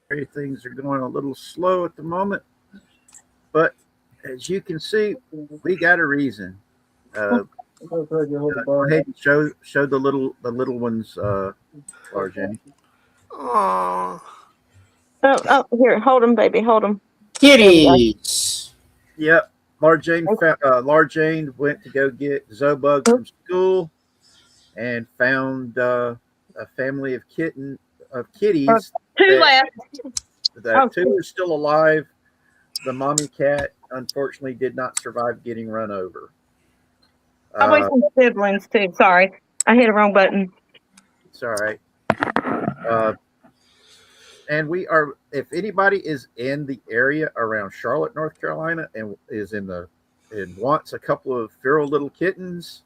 things are going a little slow at the moment, but as you can see, we got a reason. Go ahead and show the little ones, Jenny. Aww. Oh, here, hold them, baby, hold them. Kitties. Yep. Laura Jane went to go get Zobug from school and found a family of kitties. Two left. Two are still alive. The mommy cat unfortunately did not survive getting run over. Probably some siblings too. Sorry, I hit the wrong button. It's all right. And we are, if anybody is in the area around Charlotte, North Carolina, and is and wants a couple of feral little kittens,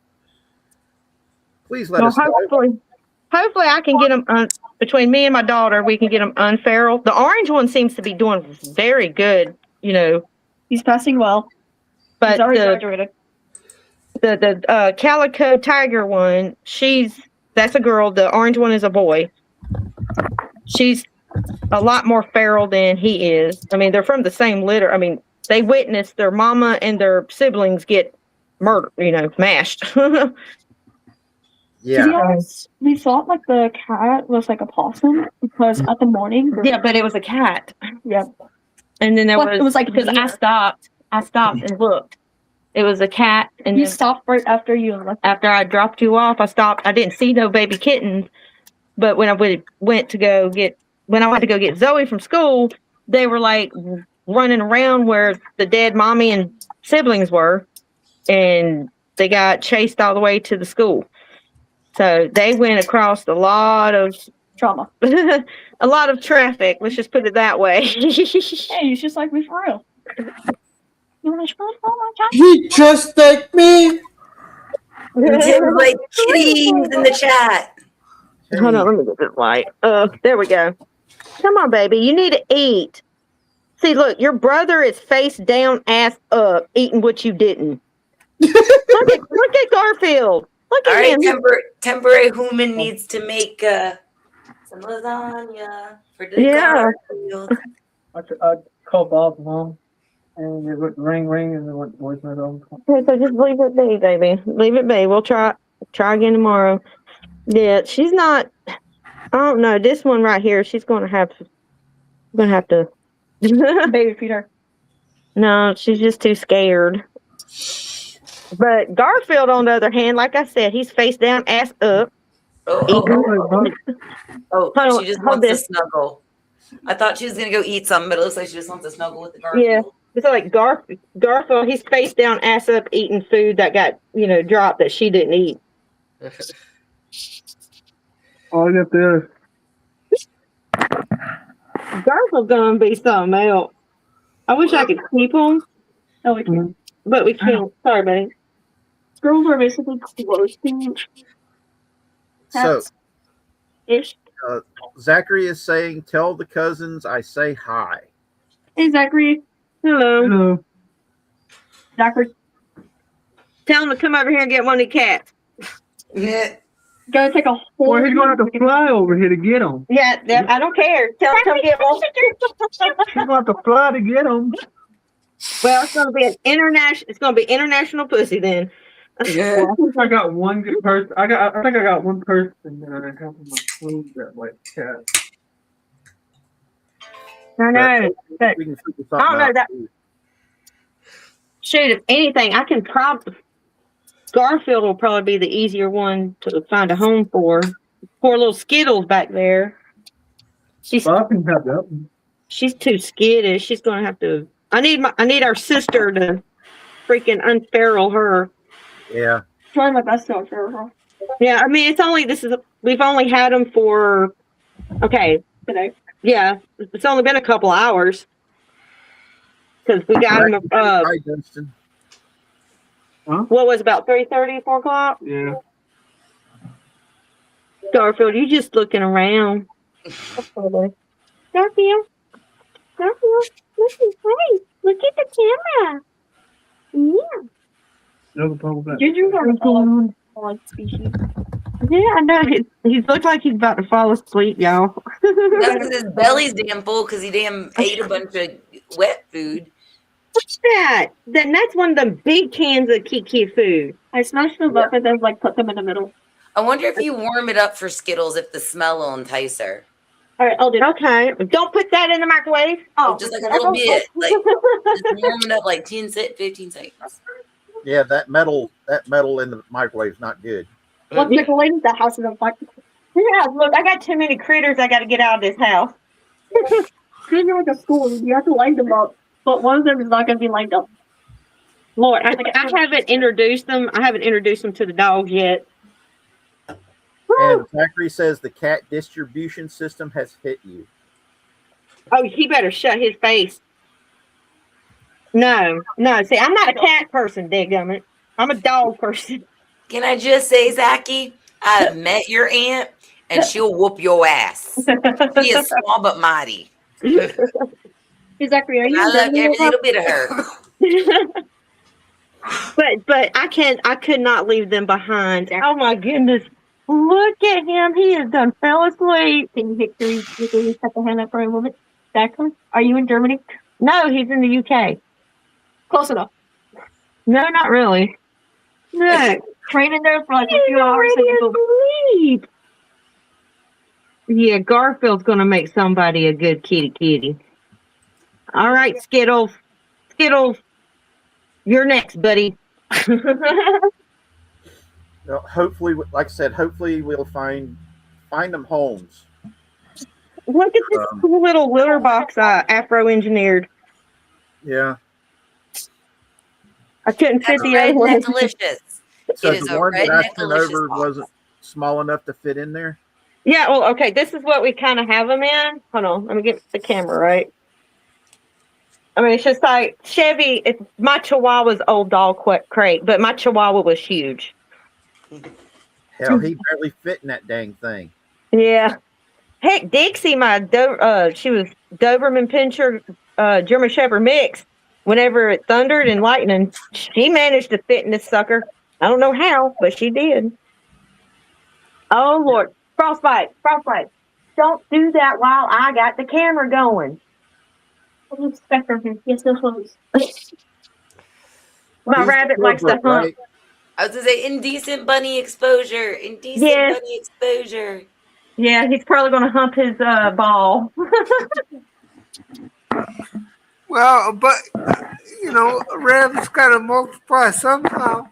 please let us know. Hopefully I can get them between me and my daughter. We can get them unferal. The orange one seems to be doing very good. He's passing well. But he's already graduated. The calico tiger one, that's a girl. The orange one is a boy. She's a lot more feral than he is. I mean, they're from the same litter. I mean, they witnessed their mama and their siblings get murdered, mashed. Yeah. We thought like the cat was like a possum because at the morning. Yeah, but it was a cat. Yep. And then it was like because I stopped and looked. It was a cat, and you stopped right after you left. After I dropped you off, I stopped. I didn't see no baby kittens, but when I went to go get Zoe from school, they were like running around where the dead mommy and siblings were, and they got chased all the way to the school. So they went across a lot of trauma, a lot of traffic. Let's just put it that way. Hey, you just like me for real. You want to oh my God. He just like me. Tim like kitties in the chat. Hold on, let me get this light. There we go. Come on, baby. You need to eat. See, look, your brother is face down, ass up, eating what you didn't. look at Garfield. Look at him. All right, Temporary Human needs to make some lasagna for the Garfield. I called Bob's mom, and it went ring, and it went voicemail. Okay, so just leave it be, baby. Leave it be. We'll try again tomorrow. Yeah, she's not. I don't know. This one right here, she's gonna have to baby feed her. No, she's just too scared. But Garfield, on the other hand, like I said, he's face down, ass up. She just wants to snuggle. I thought she was gonna go eat something, but it looks like she just wants to snuggle with the Garfield. Yeah, it's like Garfield. He's face down, ass up, eating food that got dropped that she didn't eat. Oh, I got this. Garfield's gonna be something else. I wish I could keep him. Oh, we can. But we can't. Sorry, buddy. Squirrels are basically closing. So, Zachary is saying, "Tell the cousins I say hi." Hey, Zachary. Hello. Hello. Zachary. Tell him to come over here and get one of the cats. Yeah. Gotta take a whole. Well, he's gonna have to fly over here to get them. Yeah, I don't care. Tell him to get one. He's gonna have to fly to get them. Well, it's gonna be an international. It's gonna be international pussy then. Yeah. Well, I think I got one good person. I think I got one person that I have in my food that like cat. I know. But We can figure I don't something know out. that. Shoot, if anything, I can probably. Garfield will probably be the easier one to find a home for. Poor little Skittles back there. Well, I can have that one. She's too skittish. She's gonna have to. I need our sister to freaking unferal her. Yeah. Trying my best to for her. Yeah, I mean we've only had them for Today. Yeah, it's only been a couple hours because we got them. Hi, Dustin. What was about 3:30, 4 o'clock? Yeah. Garfield, you just looking around. Garfield, look at the camera. Yeah. No problem with that. Did you have a species? Yeah, I know. He looks like he's about to fall asleep, y'all. That's because his belly's damn full because he damn ate a bunch of wet food. What's that? That's one of the big cans of Kiki food. I smashed them up and then like put them in the middle. I wonder if you warm it up for Skittles, if the smell will entice her. All right, I'll do that. Okay, don't put that in the microwave. Oh, just like a little bit, like just warm it up like 15 seconds. Yeah, that metal in the microwave is not good. Look, Nicolaine, the house is on fire. Yeah, look, I got too many critters. I got to get out of this house. Treat me like a school. You have to line them up, but one of them is not going to be lined up. Lord, I haven't introduced them. I haven't introduced them to the dogs yet. And Zachary says the cat distribution system has hit you. Oh, he better shut his face. No. See, I'm not a cat person, dadgummit. I'm a dog person. Can I just say, Zachy, I've met your aunt, and she'll whoop your ass. She is small but mighty. Exactly. Are you I love every little bit of her. But I could not leave them behind. Oh my goodness. Look at him. He has done fell asleep. Can you set the hand up for a moment? Exactly. Are you in Germany? No, he's in the UK. Close enough. No, not really. No. Train in there for like a few hours. Asleep. Yeah, Garfield's going to make somebody a good kitty. All right, Skittles. You're next, buddy. Well, hopefully, like I said, we'll find them homes. Look at this cool little litter box I Afro-engineered. Yeah. I couldn't fit the other one. Delicious. So It is the a one that I redneck sent delicious over box. wasn't small enough to fit in there. Yeah, well, okay, this is what we kind of have them in. Hold on, let me get the camera right. I mean, it's just like Chevy. It's my Chihuahua's old dog crate, but my Chihuahua was huge. Hell, he barely fit in that dang thing. Yeah. Heck, Dixie, she was Doberman Pinscher, German Shepherd mix. Whenever it thundered and lightning, she managed to fit in this sucker. I don't know how, but she did. Oh Lord, frostbite! Don't do that while I got the camera going. What do you expect from him? Yes, no clothes. My He's rabbit likes to corporate, hunt. right? I was going to say indecent bunny exposure. Bunny exposure. Yeah, he's probably going to hump his ball. Well, but Rev's got to multiply somehow.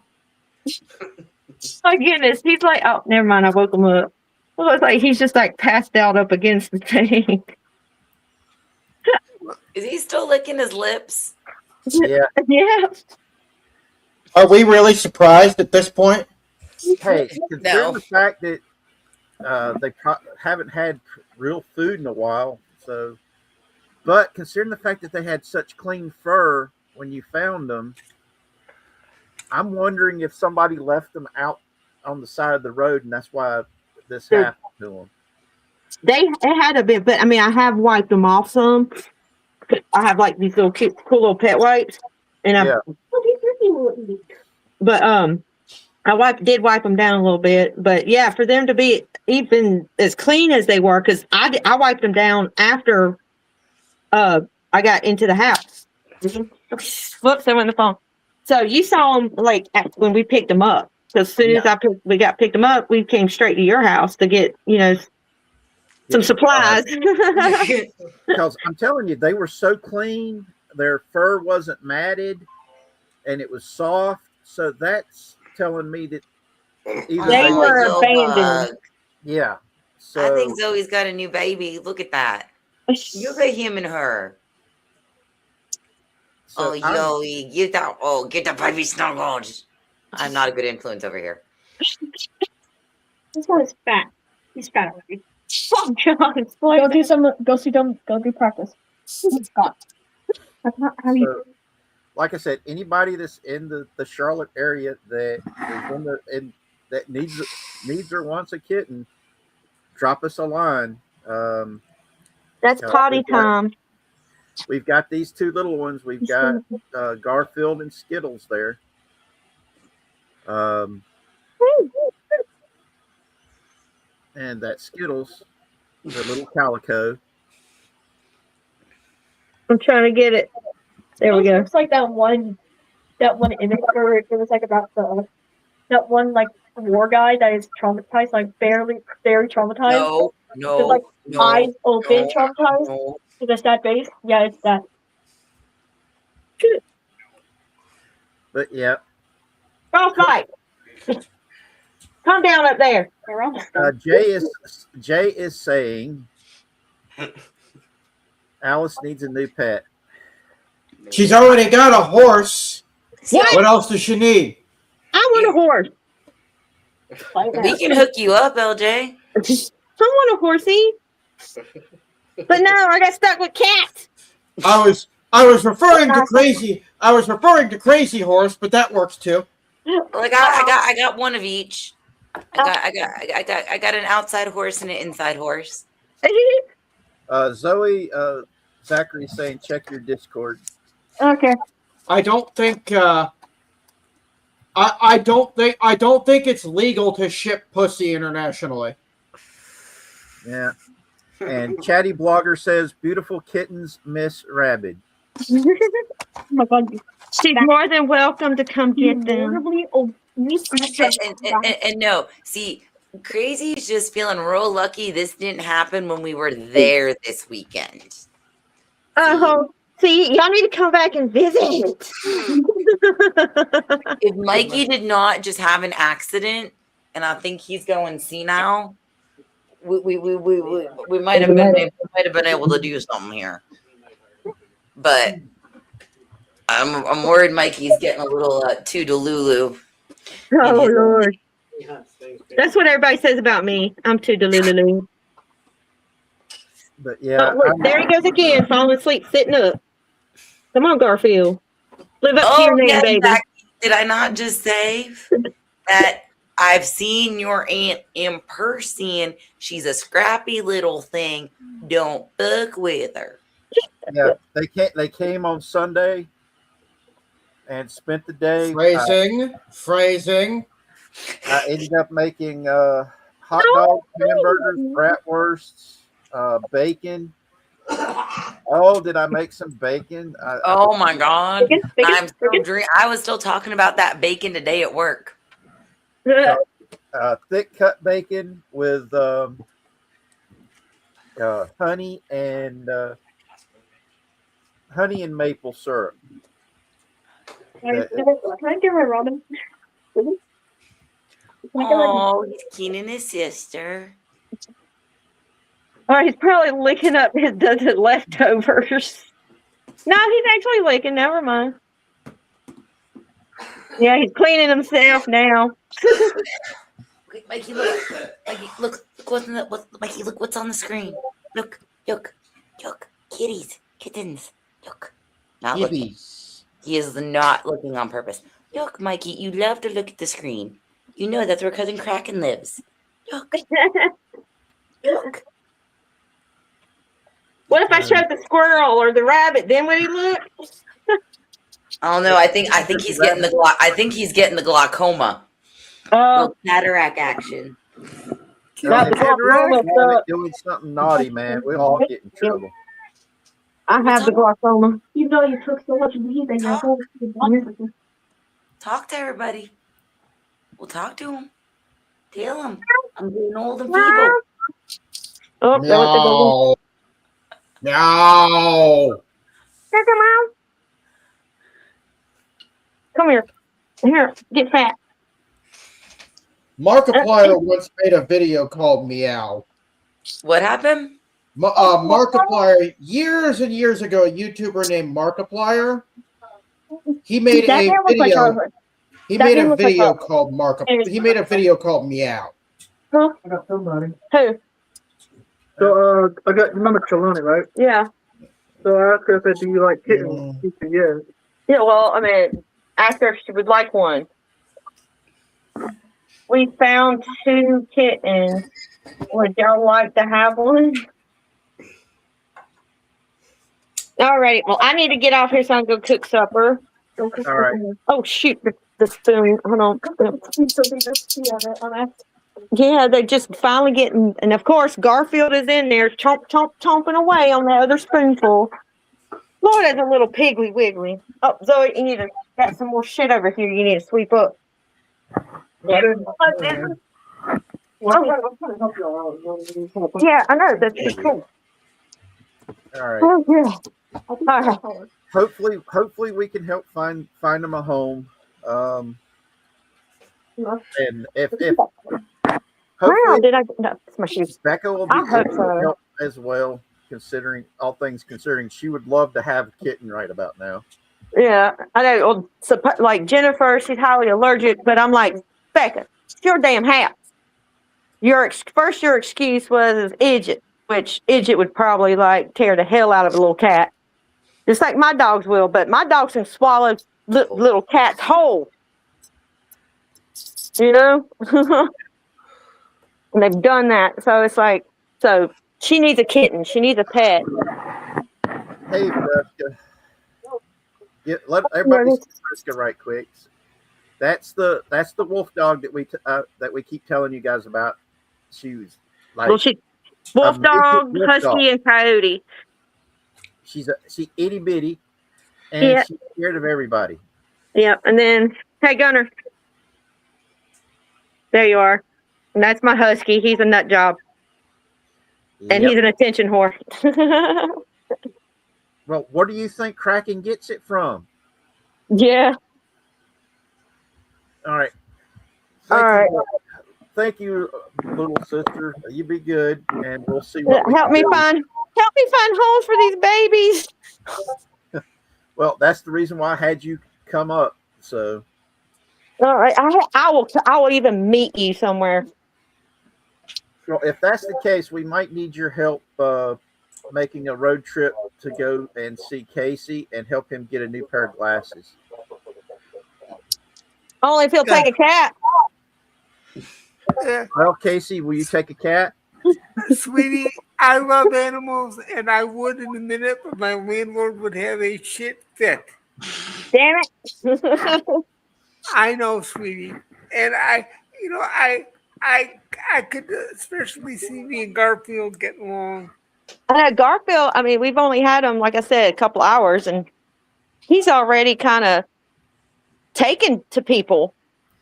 Oh goodness, he's like, oh, never mind. I woke him up. It looks like he's just like passed out up against the thing. Is he still licking his lips? Yeah. Yeah. Are we really surprised at this point? Hey, considering No. the fact that they haven't had real food in a while, so. But considering the fact that they had such clean fur when you found them, I'm wondering if somebody left them out on the side of the road, and that's why this happened to them. It had a bit, but I mean, I have wiped them off some. I have like these little cute, cool little pet wipes, and I did wipe them down a little bit. But yeah, for them to be even as clean as they were, because I wiped them down after I got into the house. Whoops, I went on the phone. So you saw them like when we picked them up. So as soon as we got picked them up, we came straight to your house to get some supplies. Because I'm telling you, they were so clean. Their fur wasn't matted, and it was soft. So that's telling me that They were abandoned. Yeah. So I think Zoe's got a new baby. Look at that. Look at him and her. So Zoe, get the baby snuggled. I'm not a good influence over here. This one is fat. He's fat already. Oh God! Go do practice. It's gone. That's not how you. Like I said, anybody that's in the Charlotte area that is that needs or wants a kitten, drop us a line. That's potty time. We've got these two little ones. We've got Garfield and Skittles there. And that Skittles, the little calico. I'm trying to get it. There we go. Looks like that one image where it was like about that one like war guy that is traumatized, like very traumatized. With, like eyes open, traumatized. no. Is that sad face? Yeah, it's that. But yeah, Frostbite. Come down up there. They're almost done. Jay is saying Alice needs a new pet. She's already got a horse. What? What else does she need? I want a horse. We can hook you up, LJ. I want a horsey. But no, I got stuck with cats. I was referring to crazy. I was referring to Crazy Horse, but that works too. Like I got one of each. I got an outside horse and an inside horse. Zoe, Zachary's saying check your Discord. Okay. I don't think. I don't think it's legal to ship pussy internationally. Yeah. And Chatty Blogger says beautiful kittens miss Rabid. Oh my god. She's more than welcome to come get them. And no, see, Crazy's just feeling real lucky this didn't happen when we were there this weekend. Oh, see, y'all need to come back and visit. If Mikey did not just have an accident, and I think he's going senile, we might have been able to do something here. But I'm worried Mikey's getting a little too delulu. Oh Lord, that's what everybody says about me. I'm too delulu. But yeah, Oh, look, there he goes again, falling asleep, sitting up. Come on, Garfield, live up to your name, baby. Exactly. Did I not just say that I've seen your aunt in person? She's a scrappy little thing. Don't fuck with her. yeah, they came on Sunday and spent the day. Phrasing. I ended up making hot dogs, hamburgers, bratwursts, bacon. Oh, did I make some bacon? Oh my God. Bacon? I was still talking about that bacon today at work. Thick cut bacon with honey and maple syrup. Can I get my ramen? Oh, he's Keenan his sister. Oh, he's probably licking up his leftovers. No, he's actually licking. Never mind. Yeah, he's cleaning himself now. Mikey, look Mikey, look what's on the screen. Look, kitties, kittens. Look, not looking. He is not looking on purpose. Look, Mikey, you love to look at the screen. You know that's where Cousin Kraken lives. Look. What if I showed the squirrel or the rabbit? Then would he look? I don't know. I think he's getting the glaucoma. Oh, Cataract action. Doing something naughty, man. We all get in trouble. I have the glaucoma. You know you took so much weed that your whole Talk to everybody. We'll talk to him. Tell him I'm getting old and feeble. Oh, No. Come here. Here, get fat. Markiplier once made a video called Meow. What happened? Markiplier, years and years ago, a YouTuber named Markiplier, he made a video. He made a video called Markiplier. He made a video called Meow. I got somebody. Who? So I got, remember Trelawney, right? Yeah. So I asked her, I said, do you like kittens? She said, yeah. Yeah, well, I mean, ask her if she would like one. We found 2 kittens. Would y'all like to have one? Alrighty. Well, I need to get off here so I can go cook supper. All right. Oh, shoot. The spoon. Hold on. Yeah, they're just finally getting, and of course Garfield is in there, chomping away on the other spoonful. Lord, that's a little piggly wiggly. Oh, Zoe, you need to got some more shit over here. You need to sweep up. Yeah, I know. That's cool. All right. Oh, yeah. All right. Hopefully we can help find them a home. And if hopefully Did I? No, it's my shoes. Becca will be I hope able to so. help as well, considering all things considering, she would love to have a kitten right about now. Yeah, I know. Well, like Jennifer, she's highly allergic, but I'm like, Becca, it's your damn house. Your excuse was Idget, which Idget would probably like tear the hell out of a little cat, just like my dogs will. But my dogs can swallow little cats whole. You know, and they've done that. So it's like, so she needs a kitten. She needs a pet. Hey, Fresca. Let everybody see Fresca right quick. That's the wolf dog that we keep telling you guys about. She was like wolf dog, husky, and coyote. She itty bitty, and she's scared of everybody. Yeah, and then hey Gunner, there you are. And that's my husky. He's a nut job, and he's an attention whore. Well, where do you think Kraken gets it from? Yeah. All right. Thank you, little sister. You be good, and we'll see what help me find homes for these babies. Well, that's the reason why I had you come up. So, all right, I will even meet you somewhere. Well, if that's the case, we might need your help making a road trip to go and see Casey and help him get a new pair of glasses. Only if he'll take a cat. Well, Casey, will you take a cat? Sweetie, I love animals, and I would in a minute, but my landlord would have a shit fit. Damn it! I know, sweetie, and I could especially see me and Garfield getting along. Garfield, I mean, we've only had him, like I said, a couple hours, and he's already kind of taken to people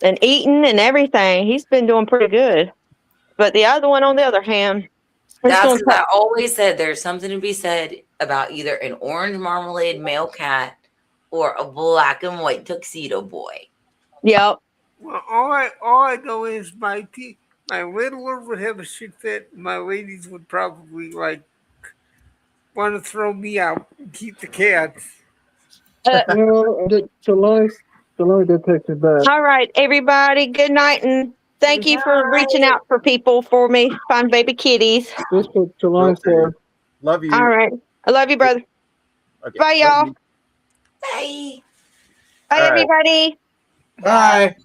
and eating and everything. He's been doing pretty good. But the other one, on the other hand, that's because I always said there's something to be said about either an orange marmalade male cat or a black and white tuxedo boy. Yep. Well, all I know is my landlord would have a shit fit. My ladies would probably want to throw me out and keep the cats. July did take it back. All right, everybody. Good night, and thank you for reaching out for people for me. Find baby kitties. Just what July said. Love you. All right. I love you, brother. Okay. Bye, y'all. Bye. Bye, everybody. Bye.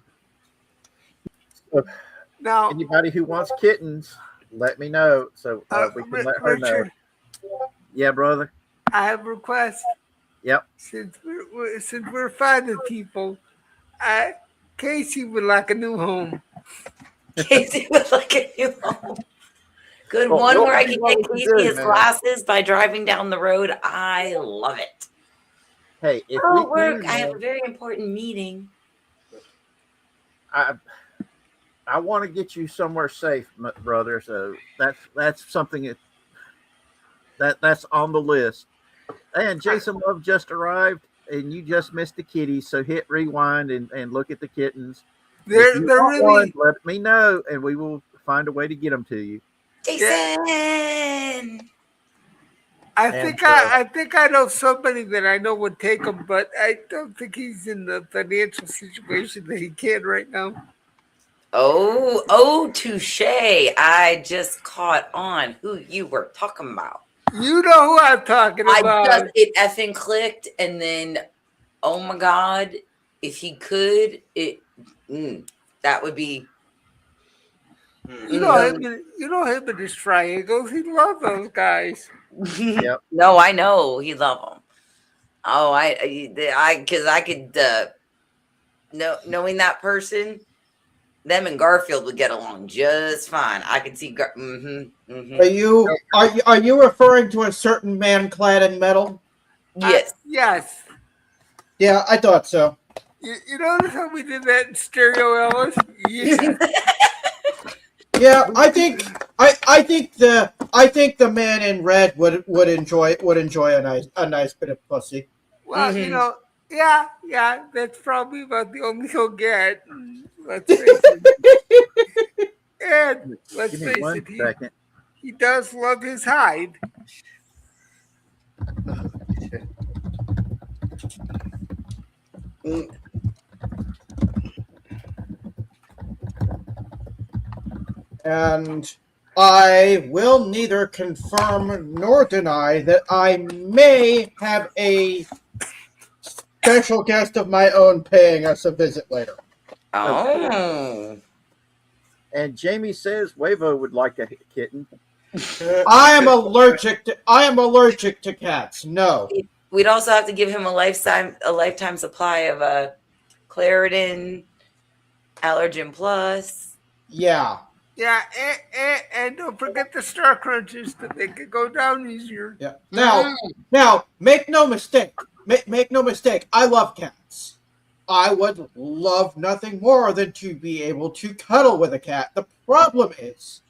Now, anybody who wants kittens, let me know so we can let her know. Yeah, brother. I have a request. Yep. Since we're finding people, Casey would like a new home. Casey would like a new home. Good one where I can get Casey his glasses by driving down the road. I love it. Hey, if work, I have a very important meeting. I want to get you somewhere safe, brother. So that's something that's on the list. And Jason Love just arrived, and you just missed the kitties. So hit rewind and look at the kittens. They're really. Let me know, and we will find a way to get them to you. Jason. I think I know somebody that I know would take him, but I don't think he's in the financial situation that he can right now. Oh, touche. I just caught on who you were talking about. You know who I'm talking about. It effing clicked, and then, oh my God, if he could, that would be. You know him and his triangles. He loves those guys. Yep. No, I know he love them. Oh, because I could knowing that person, them and Garfield would get along just fine. I could see. Are you referring to a certain man clad in metal? Yes. Yes. Yeah, I thought so. You notice how we did that in stereo, Ellis? Yeah. Yeah, I think the man in red would enjoy a nice bit of pussy. Well, yeah, that's probably about the only he'll get. Let's face it. And let's Give me face one it, second. he does love his hide. And I will neither confirm nor deny that I may have a special guest of my own paying us a visit later. Oh. And Jamie says Juaraevo would like a kitten. I am allergic to cats. No. We'd also have to give him a lifetime supply of Claritin, Allergen Plus. Yeah. Yeah, and don't forget the Star Crunchers that they could go down easier. Yeah. Now, make no mistake. Make no mistake. I love cats. I would love nothing more than to be able to cuddle with a cat. The problem is,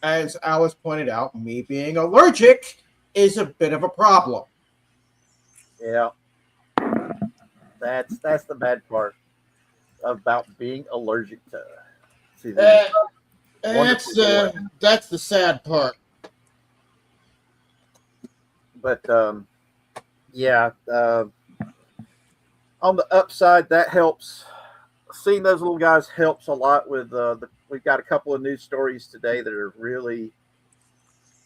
as Alice pointed out, me being allergic is a bit of a problem. Yeah. That's the bad part about being allergic to these That's the sad part. But yeah, on the upside, that helps. Seeing those little guys helps a lot with we've got a couple of news stories today that are really,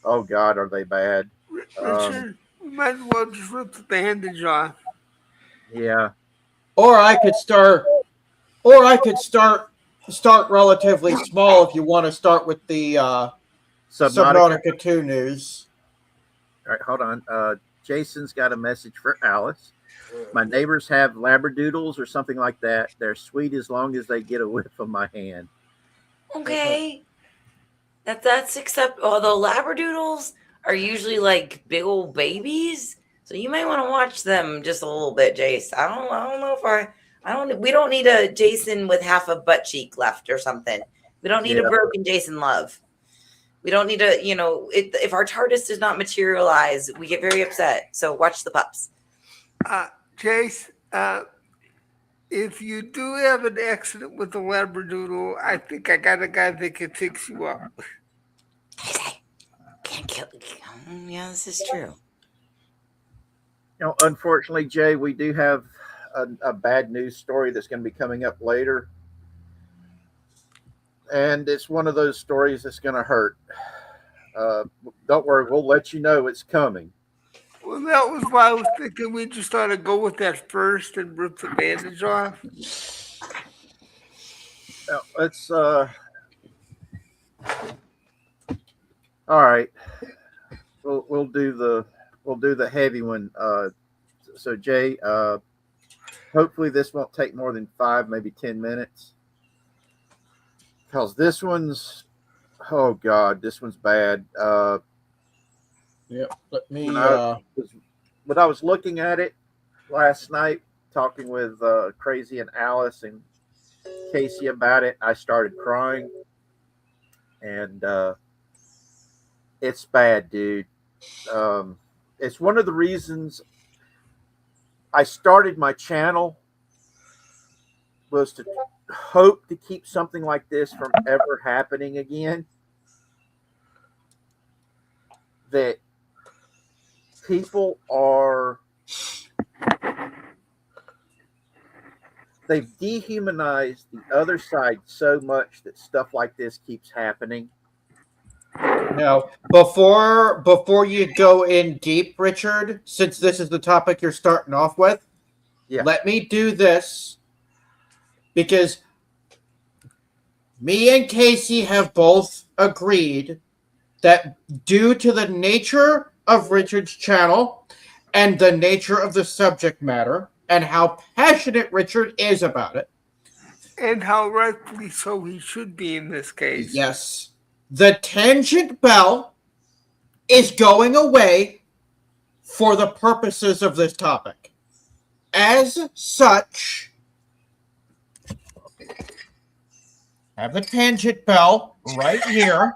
oh God, are they bad? Richard, we might as well just rip the bandage off. Yeah. Or I could start relatively small if you want to start with the Subnautica 2 news. All right, hold on. Jason's got a message for Alice. My neighbors have labradoodles or something like that. They're sweet as long as they get a whiff of my hand. Okay. That's acceptable. Although labradoodles are usually like big old babies, so you might want to watch them just a little bit, Jace. I don't know if we don't need a Jason with half a butt cheek left or something. We don't need a broken Jason love. We don't need if our TARDIS does not materialize, we get very upset. So watch the pups. Jace, if you do have an accident with a labradoodle, I think I got a guy that can fix you up. Can't kill. Yeah, this is true. Unfortunately, Jay, we do have a bad news story that's going to be coming up later. And it's one of those stories that's going to hurt. Don't worry, we'll let you know it's coming. Well, that was why I was thinking we just ought to go with that first and rip the bandage off. Let's all right. We'll do the heavy one. So Jay, hopefully this won't take more than 5, maybe 10 minutes. Because this one's, oh God, this one's bad. Yep. Let me. When I was looking at it last night, talking with Crazy and Alice and Casey about it, I started crying, and it's bad, dude. It's one of the reasons I started my channel was to hope to keep something like this from ever happening again. That people they've dehumanized the other side so much that stuff like this keeps happening. Now, before you go in deep, Richard, since this is the topic you're starting off with, let me do this. Because me and Casey have both agreed that due to the nature of Richard's channel and the nature of the subject matter and how passionate Richard is about it, And how rightfully so he should be in this case. Yes. The tangent bell is going away for the purposes of this topic. As such, I have the tangent bell right here.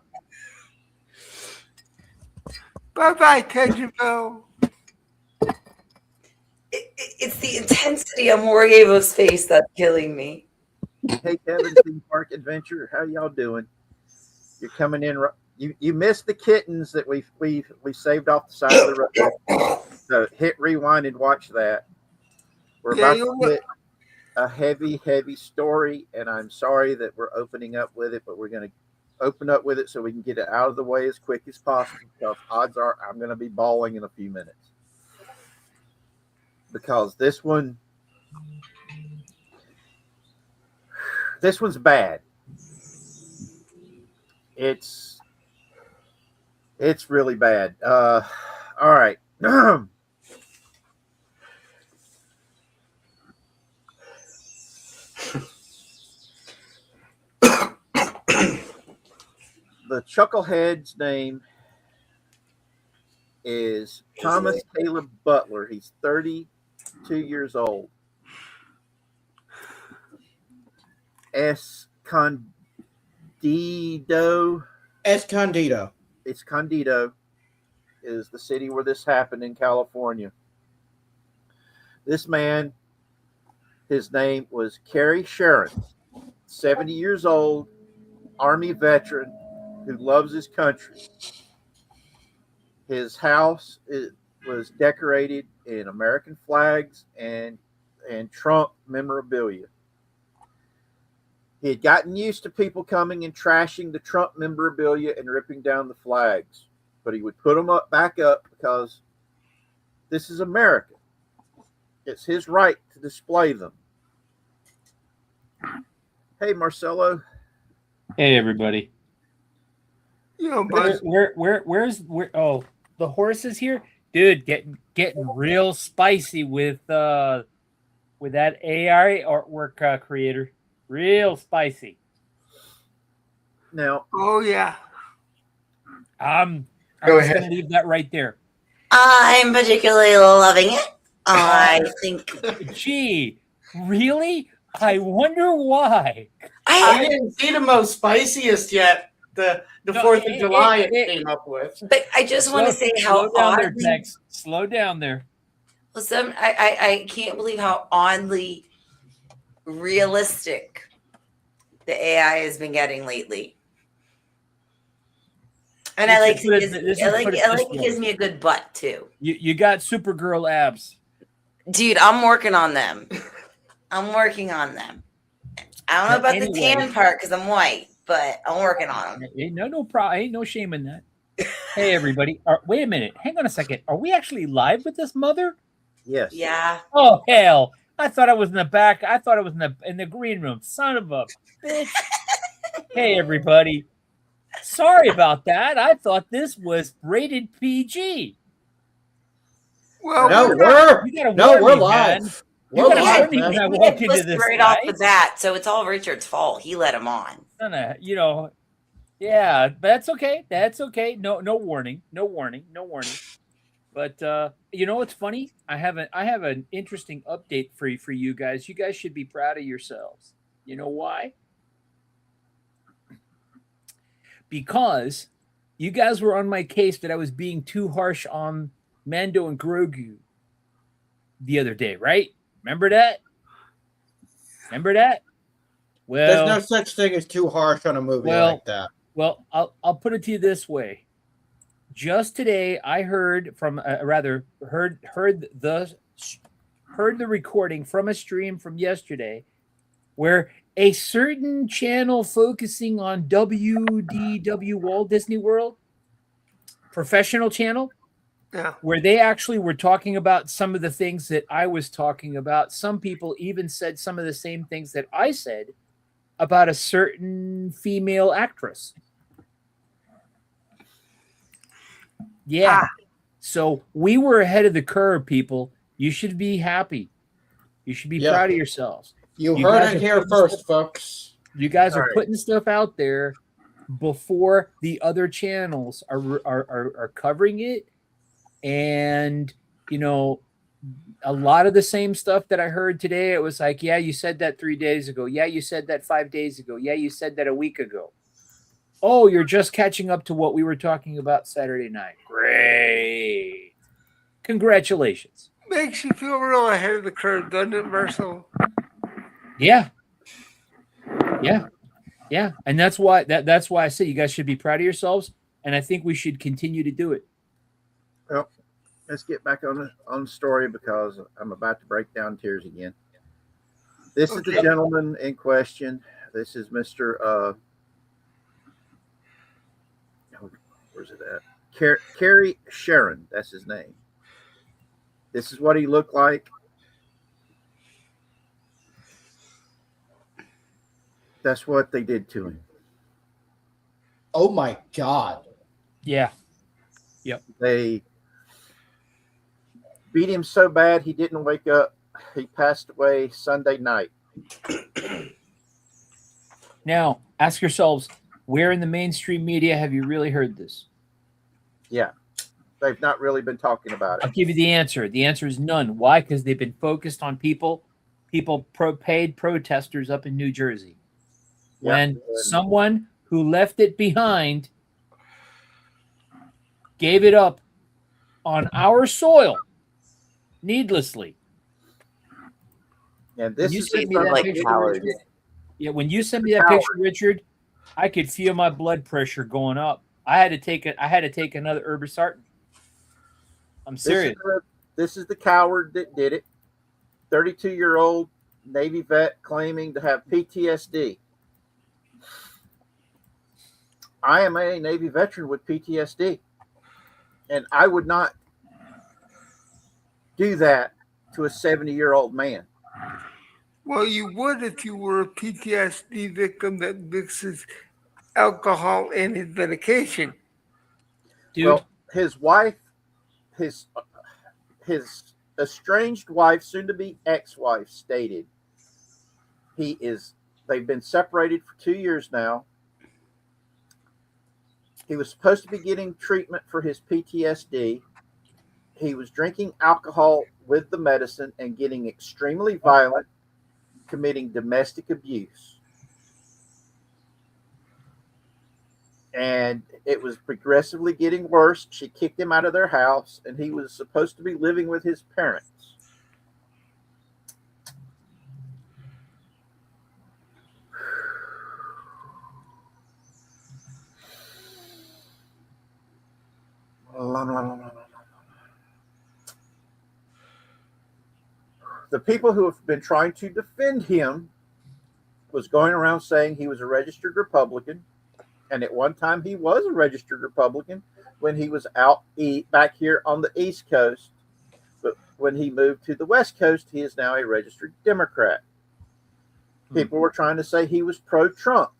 Bye-bye, tangent bell. It's the intensity of Juaraevo's face that's killing me. Hey, Kevin, Theme Park Adventure, how y'all doing? You're coming in. You missed the kittens that we saved off the side of the road. So hit rewind and watch that. We're about to hit a heavy story, and I'm sorry that we're opening up with it, but we're going to open up with it so we can get it out of the way as quick as possible, because odds are I'm going to be bawling in a few minutes. Because this one's bad. It's really bad. All right. The chucklehead's name is Thomas Caleb Butler. He's 32 years old. Escondido. Escondido is the city where this happened in California. This man, his name was Kerry Sharon, 70 years old, Army veteran who loves his country. His house was decorated in American flags and Trump memorabilia. He had gotten used to people coming and trashing the Trump memorabilia and ripping down the flags, but he would put them back up because this is America. It's his right to display them. Hey, Marcelo. Hey, everybody. Buzz. Where's oh, the horse is here, dude. Getting real spicy with that AI artwork creator. Real spicy. Now, oh yeah. I'm just gonna leave that right there. I'm particularly loving it. I think. Gee, really? I wonder why. I didn't see the most spiciest yet. The 4th of July it came up with. But I just want to say how oddly. Slow down there. Listen, I can't believe how oddly realistic the AI has been getting lately. And I like it gives me a good butt too. You got Supergirl abs. Dude, I'm working on them. I don't know about the tan part because I'm white, but I'm working on them. No problem. Ain't no shame in that. Hey, everybody. Wait a minute. Hang on a second. Are we actually live with this mother? Yes. Yeah. Oh, hell. I thought I was in the back. I thought I was in the green room. Son of a bitch. Hey, everybody. Sorry about that. I thought this was rated PG. Well, we're live. You gotta warn me when I walk into this right off the bat, so it's all Richard's fault. He let him on. Yeah, but that's okay. That's okay. No warning. But what's funny? I have an interesting update for you guys. You guys should be proud of yourselves. You know why? Because you guys were on my case that I was being too harsh on Mando and Grogu the other day, right? Remember that? Well, there's no such thing as too harsh on a movie like that. Well, I'll put it to you this way. Just today, I heard from heard the recording from a stream from yesterday, where a certain channel focusing on WDW Walt Disney World, professional channel, where they actually were talking about some of the things that I was talking about. Some people even said some of the same things that I said about a certain female actress. Yeah. So we were ahead of the curve, people. You should be happy. You should be proud of yourselves. You heard it here first, folks. You guys are All right. putting stuff out there before the other channels are covering it, and you know, a lot of the same stuff that I heard today. It was like, yeah, you said that 3 days ago. Yeah, you said that 5 days ago. Yeah, you said that a week ago. Oh, you're just catching up to what we were talking about Saturday night. Great. Congratulations. Makes you feel real ahead of the curve, doesn't it, Marcel? Yeah. Yeah. Yeah. And that's why that's why I say you guys should be proud of yourselves. And I think we should continue to do it. Well, let's get back on the story because I'm about to break down tears again. This is the gentleman in question. This is Mr. Where's it at? Kerry Sharon. That's his name. This is what he looked like. That's what they did to him. Oh my God. Yeah. Yep. They beat him so bad he didn't wake up. He passed away Sunday night. Now, ask yourselves, where in the mainstream media have you really heard this? Yeah. They've not really been talking about it. I'll give you the answer. The answer is none. Why? Because they've been focused on paid protesters up in New Jersey. When someone who left it behind gave it up on our soil needlessly. And this is like cowards. Yeah, when you sent me that picture, Richard, I could feel my blood pressure going up. I had to take another irbesartan. I'm serious. This is the coward that did it. 32-year-old Navy vet claiming to have PTSD. I am a Navy veteran with PTSD, and I would not do that to a 70-year-old man. Well, you would if you were a PTSD victim that mixes alcohol and his medication. Dude. Well, his wife, his estranged wife, soon to be ex-wife, stated they've been separated for 2 years now. He was supposed to be getting treatment for his PTSD. He was drinking alcohol with the medicine and getting extremely violent, committing domestic abuse. And it was progressively getting worse. She kicked him out of their house, and he was supposed to be living with his parents. The people who have been trying to defend him was going around saying he was a registered Republican. And at one time he was a registered Republican when he was out back here on the East Coast. But when he moved to the West Coast, he is now a registered Democrat. People were trying to say he was pro-Trump.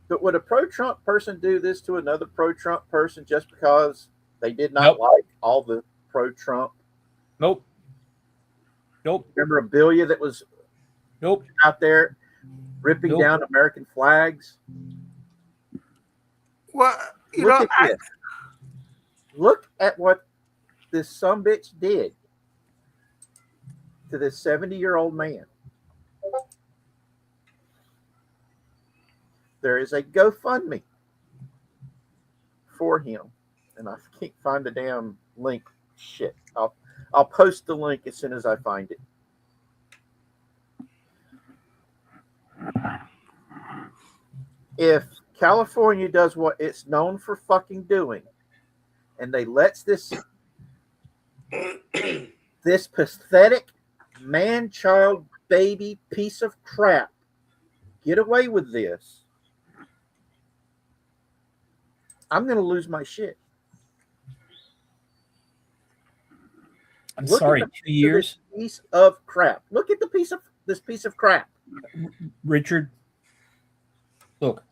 But would a pro-Trump person do this to another pro-Trump person just because they did not like all the pro-Trump? Nope. Memorabilia that was out there ripping down American flags? Well, look at what this sumbitch did to this 70-year-old man. There is a GoFundMe for him, and I can't find the damn link. Shit, I'll post the link as soon as I find it. If California does what it's known for fucking doing, and they lets this pathetic man-child baby piece of crap get away with this, I'm going to lose my shit. I'm sorry, 2 years? Piece of crap. Look at this piece of crap. Richard, look,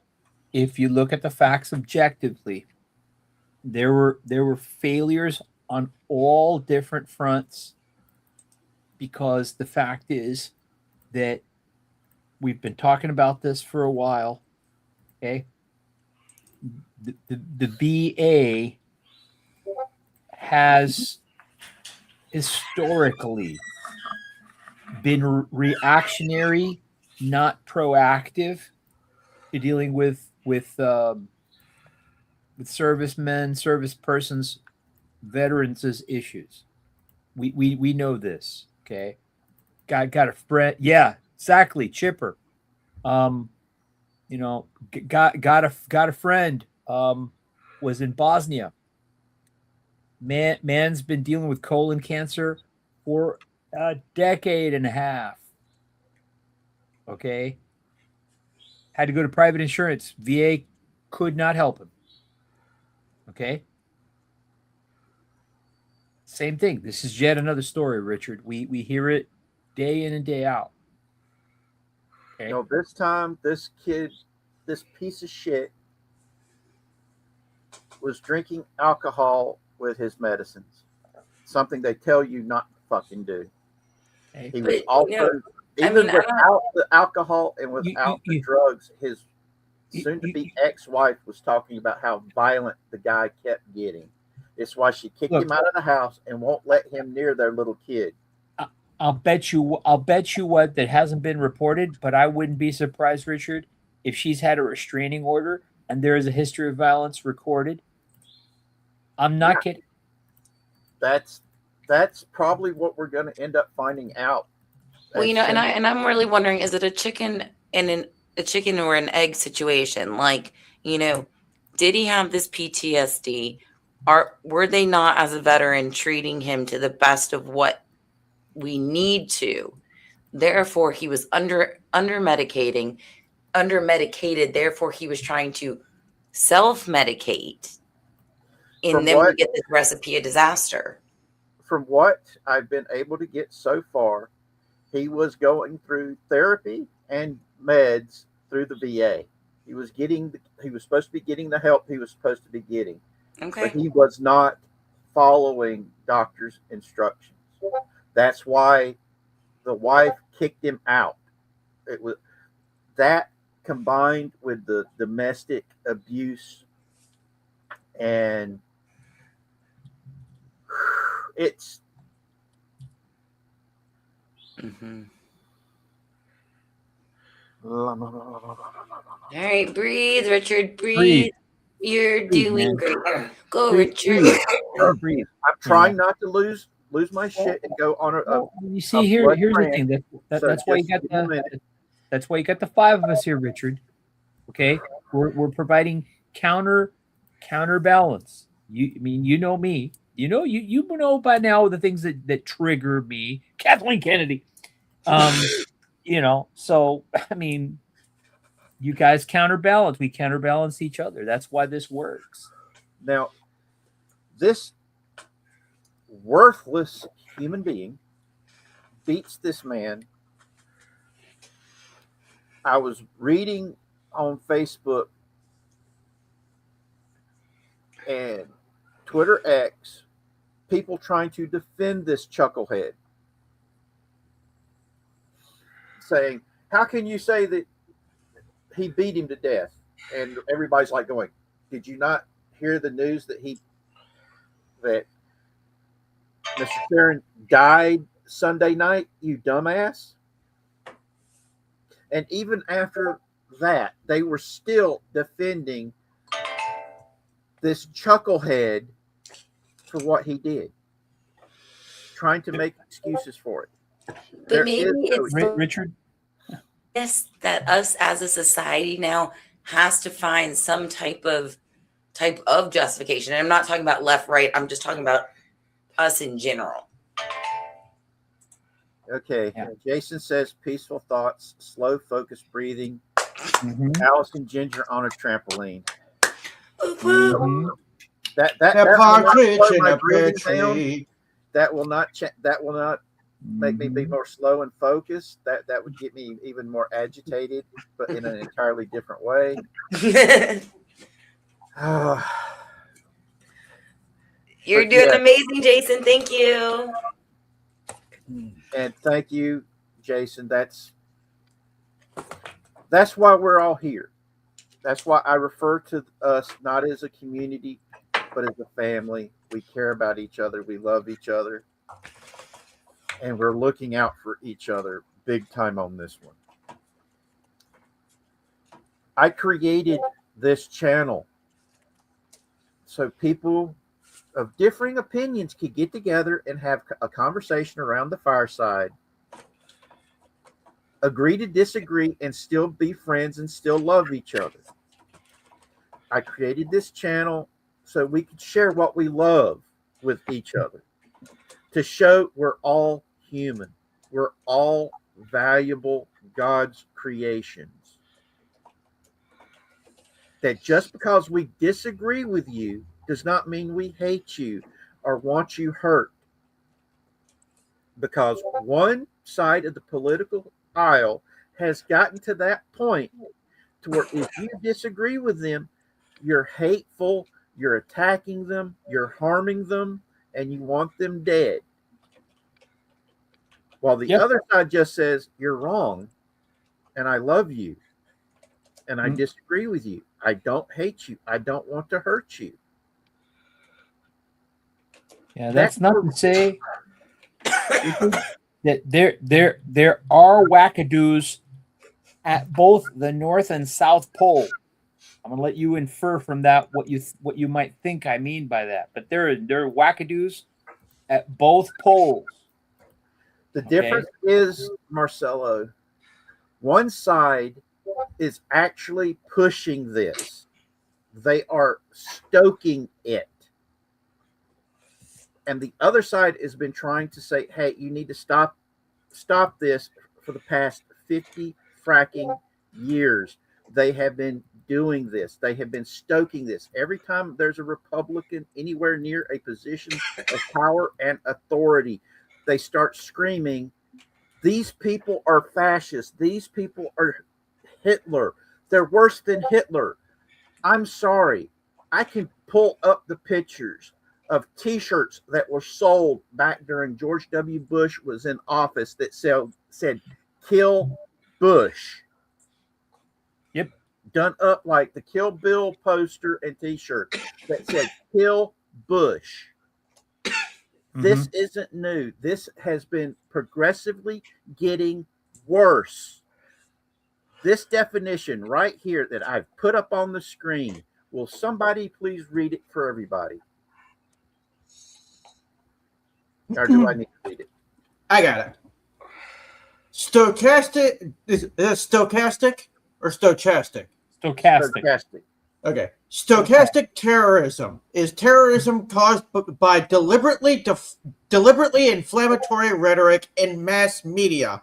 if you look at the facts objectively, there were failures on all different fronts. because the fact is that we've been talking about this for a while. Okay. The VA has historically been reactionary, not proactive to dealing with servicemen, service persons, veterans' issues. We know this. Okay. Got a friend. Yeah, exactly. Chipper. You know, got a friend. Was in Bosnia. Man's been dealing with colon cancer for a decade and a half. Okay. Had to go to private insurance. VA could not help him. Okay. Same thing. This is yet another story, Richard. We hear it day in and day out. Okay. You know, this time, this kid, this piece of shit, was drinking alcohol with his medicines. Something they tell you not to fucking do. Okay. He was offered, even without the alcohol and without the drugs, his soon-to-be ex-wife was talking about how violent the guy kept getting. It's why she kicked him out of the house and won't let him near their little kid. I'll bet you what that hasn't been reported, but I wouldn't be surprised, Richard, if she's had a restraining order and there is a history of violence recorded. I'm not kidding. That's probably what we're going to end up finding out. Well, you know, and I'm really wondering, is it a chicken and a chicken or an egg situation? Like, you know, did he have this PTSD? Were they not, as a veteran, treating him to the best of what we need to? Therefore, he was under medicated. Therefore, he was trying to self-medicate. And then we get this recipe of disaster. From what I've been able to get so far, he was going through therapy and meds through the VA. He was supposed to be getting the help he was supposed to be getting. Okay. But he was not following doctor's instructions. That's why the wife kicked him out. It was that combined with the domestic abuse, and it's All right, breathe, Richard. Breathe. You're doing great. Go, Richard. Breathe. I'm trying not to lose my shit and go on you see, here's the thing. That's why you got that's why you got the five of us here, Richard. Okay, we're providing counterbalance. You know me. You know by now the things that trigger me. Kathleen Kennedy. You know, so I mean, you guys counterbalance. We counterbalance each other. That's why this works. Now, this worthless human being beats this man. I was reading on Facebook and Twitter X, people trying to defend this chucklehead, saying, how can you say that he beat him to death? And everybody's like going, did you not hear the news that Mr. Sharon died Sunday night, you dumbass? And even after that, they were still defending this chucklehead for what he did, trying to make excuses for it. But maybe it's Richard. Yes, that us as a society now has to find some type of justification. And I'm not talking about left, right. I'm just talking about us in general. Okay. Yeah. Jason says peaceful thoughts, slow, focused breathing. Alice and Ginger on a trampoline. That will not make me be more slow and focused. That would get me even more agitated, but in an entirely different way. You're doing amazing, Jason. Thank you. And thank you, Jason. That's why we're all here. That's why I refer to us not as a community, but as a family. We care about each other. We love each other. And we're looking out for each other big time on this one. I created this channel so people of differing opinions could get together and have a conversation around the fireside, agree to disagree, and still be friends and still love each other. I created this channel so we could share what we love with each other, to show we're all human. We're all valuable God's creations. That just because we disagree with you does not mean we hate you or want you hurt. Because one side of the political aisle has gotten to that point to where if you disagree with them, you're hateful, you're attacking them, you're harming them, and you want them dead. While the other side just says, you're wrong, and I love you, and I disagree with you. I don't hate you. I don't want to hurt you. Yeah, that's not to say that there are wackadoos at both the North and South Pole. I'm gonna let you infer from that what you might think I mean by that. But there are wackadoos at both poles. The difference is, Marcelo, one side is actually pushing this. They are stoking it. And the other side has been trying to say, hey, you need to stop this for the past 50 fracking years. They have been doing this. They have been stoking this. Every time there's a Republican anywhere near a position of power and authority, they start screaming, these people are fascists. These people are Hitler. They're worse than Hitler. I'm sorry. I can pull up the pictures of T-shirts that were sold back during George W. Bush was in office that said "Kill Bush." Yep. Done up like the Kill Bill poster and T-shirt that said "Kill Bush." This isn't new. This has been progressively getting worse. This definition right here that I've put up on the screen, will somebody please read it for everybody? Or do I need to read it? I got it. Stochastic, is it stochastic or stochastic? Stochastic. Okay. Stochastic terrorism is terrorism caused by deliberately inflammatory rhetoric in mass media,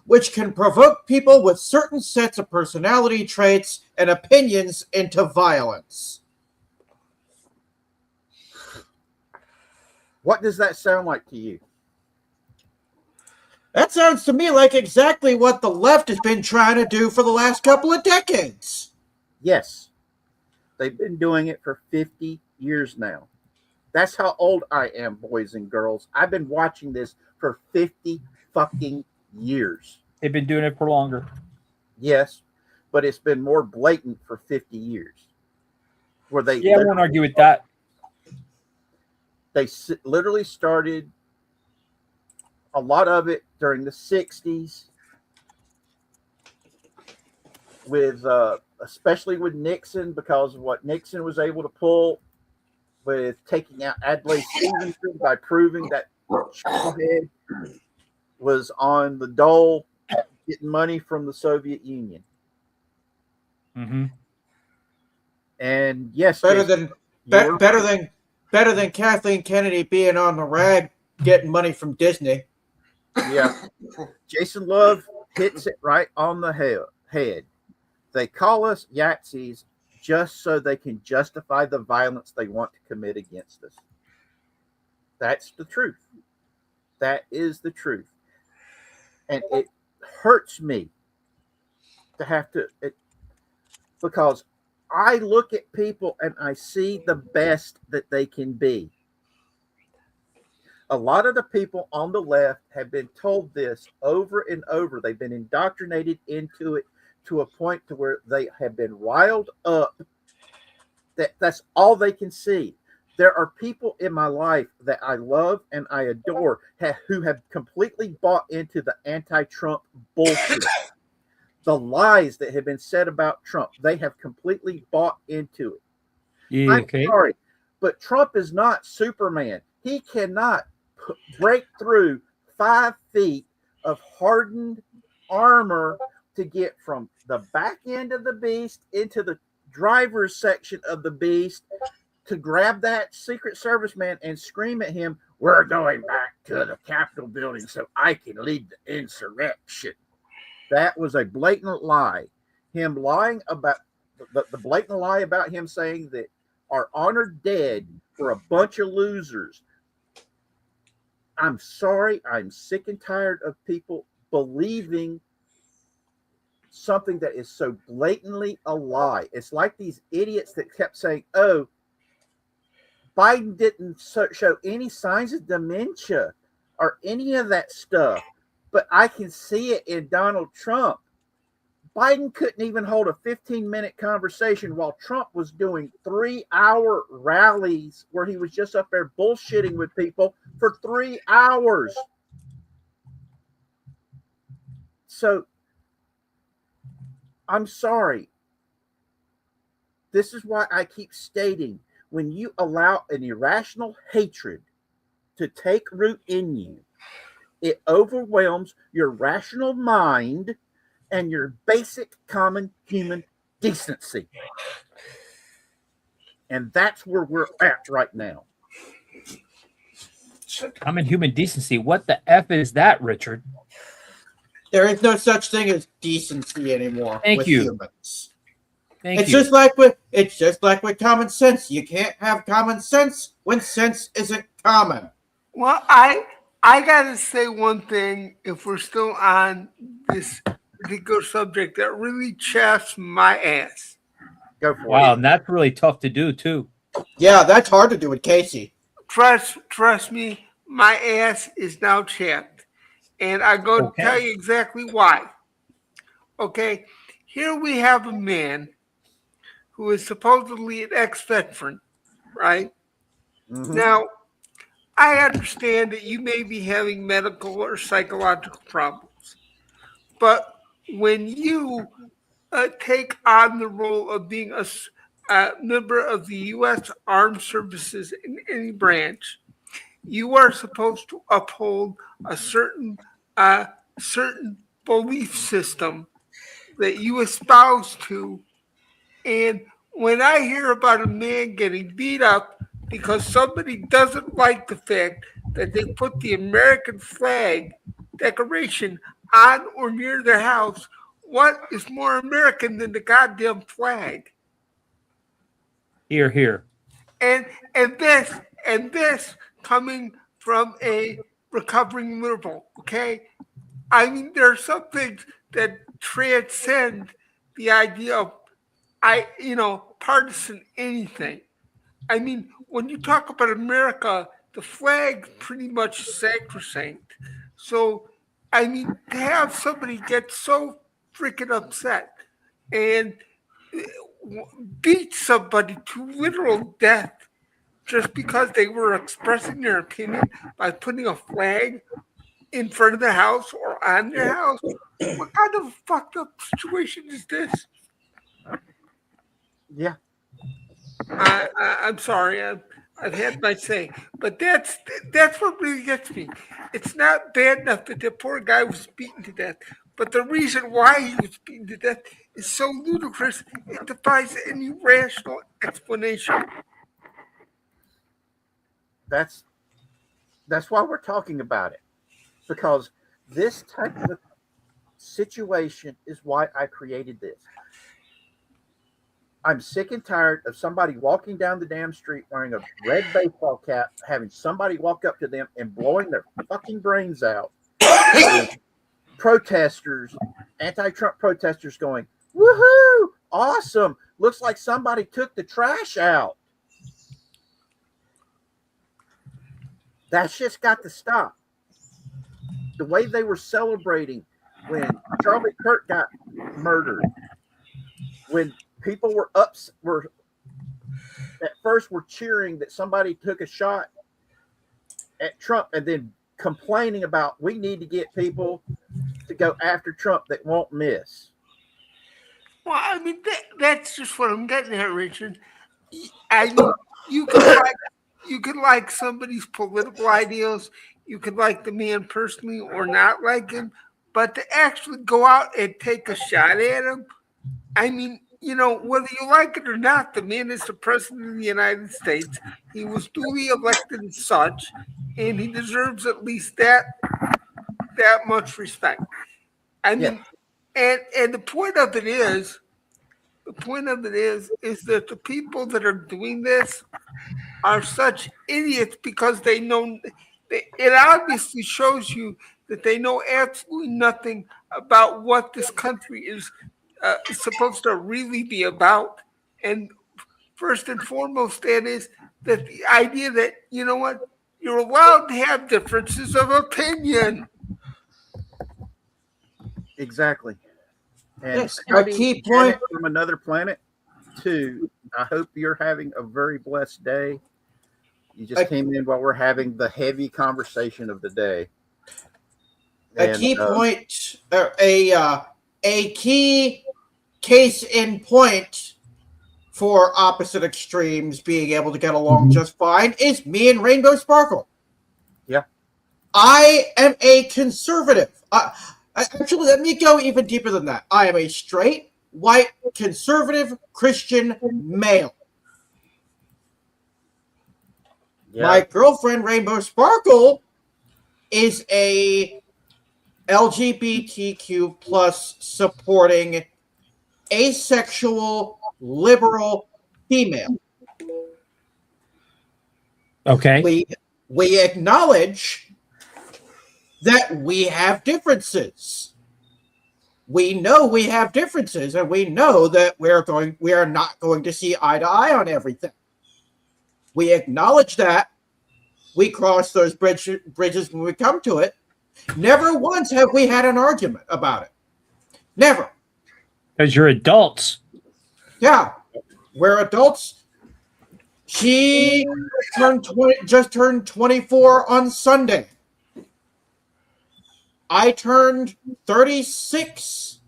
which can provoke people with certain sets of personality traits and opinions into violence. What does that sound like to you? That sounds to me like exactly what the left has been trying to do for the last couple of decades. Yes. They've been doing it for 50 years now. That's how old I am, boys and girls. I've been watching this for 50 fucking years. They've been doing it for longer. Yes, but it's been more blatant for 50 years. Where they I won't argue with that. They literally started a lot of it during the 60s with especially with Nixon, because of what Nixon was able to pull with taking out Adlai Stevenson by proving that Shawhead was on the dole getting money from the Soviet Union. And yes, better than Kathleen Kennedy being on the rag getting money from Disney. Yeah. Jason Love hits it right on the head. They call us Yahtzees just so they can justify the violence they want to commit against us. That's the truth. That is the truth. And it hurts me to have to, because I look at people and I see the best that they can be. A lot of the people on the left have been told this over and over. They've been indoctrinated into it to a point to where they have been riled up. That's all they can see. There are people in my life that I love and I adore who have completely bought into the anti-Trump bullshit. The lies that have been said about Trump, they have completely bought into it. Yeah, I'm sorry, but Trump is not Superman. He cannot break through 5 feet of hardened armor to get from the back end of the beast into the driver's section of the beast to grab that Secret Service man and scream at him, "We're going back to the Capitol building so I can lead the insurrection." That was a blatant lie. Him lying about the blatant lie about him saying that our honored dead were a bunch of losers. I'm sorry. I'm sick and tired of people believing something that is so blatantly a lie. It's like these idiots that kept saying, "Oh, Biden didn't show any signs of dementia or any of that stuff, but I can see it in Donald Trump." Biden couldn't even hold a 15-minute conversation while Trump was doing 3-hour rallies where he was just up there bullshitting with people for 3 hours. So I'm sorry. This is why I keep stating, when you allow an irrational hatred to take root in you, it overwhelms your rational mind and your basic common human decency. And that's where we're at right now. Common human decency. What the F is that, Richard? There is no such thing as decency anymore with humans. It's just like with common sense. You can't have common sense when sense isn't common. Well, I gotta say one thing. If we're still on this particular subject, that really chaps my ass. Go for it. Wow, and that's really tough to do too. Yeah, that's hard to do with Casey. Trust me, my ass is now chapped, and I'm going to tell you exactly why. Okay, here we have a man who is supposedly an ex-veteran, right? Mm-hmm. Now, I understand that you may be having medical or psychological problems, but when you take on the role of being a member of the U.S. Armed Services in any branch, you are supposed to uphold a certain belief system that you espouse to. And when I hear about a man getting beat up because somebody doesn't like the fact that they put the American flag decoration on or near their house, what is more American than the goddamn flag? Here, here. And this coming from a recovering liberal, okay? I mean, there are some things that transcend the idea of partisan anything. I mean, when you talk about America, the flag's pretty much sacrosanct. So, I mean, to have somebody get so freaking upset and beat somebody to literal death just because they were expressing their opinion by putting a flag in front of the house or on their house, what kind of fucked up situation is this? Yeah. I'm sorry. I've had my say, but that's what really gets me. It's not bad enough that the poor guy was beaten to death, but the reason why he was beaten to death is so ludicrous it defies any rational explanation. That's why we're talking about it, because this type of situation is why I created this. I'm sick and tired of somebody walking down the damn street wearing a red baseball cap, having somebody walk up to them and blowing their fucking brains out. Protesters, anti-Trump protesters going, "Woohoo! Awesome! Looks like somebody took the trash out." That's just got to stop. The way they were celebrating when Charlie Kirk got murdered, when people were at first were cheering that somebody took a shot at Trump and then complaining about we need to get people to go after Trump that won't miss. Well, I mean, that's just what I'm getting at, Richard. I mean, you could like somebody's political ideals, you could like the man personally or not like him, but to actually go out and take a shot at him, I mean, whether you like it or not, the man is the president of the United States. He was duly elected as such, and he deserves at least that much respect. I mean, and the point of it is that the people that are doing this are such idiots because they know. It obviously shows you that they know absolutely nothing about what this country is supposed to really be about. And first and foremost, that is that the idea that, you know what, you're allowed to have differences of opinion. Exactly. And yes, a key point from another planet, too. I hope you're having a very blessed day. You just came in while we're having the heavy conversation of the day. A key point, a key case in point for opposite extremes being able to get along just fine is me and Rainbow Sparkle. Yeah. I am a conservative. Actually, let me go even deeper than that. I am a straight, white, conservative, Christian male. Yeah. My girlfriend, Rainbow Sparkle, is a LGBTQ plus supporting asexual liberal female. Okay. We acknowledge that we have differences. We know we have differences, and we know that we are not going to see eye to eye on everything. We acknowledge that. We cross those bridges when we come to it. Never once have we had an argument about it. Never. Because you're adults. Yeah, we're adults. She just turned 24 on Sunday. I turned 36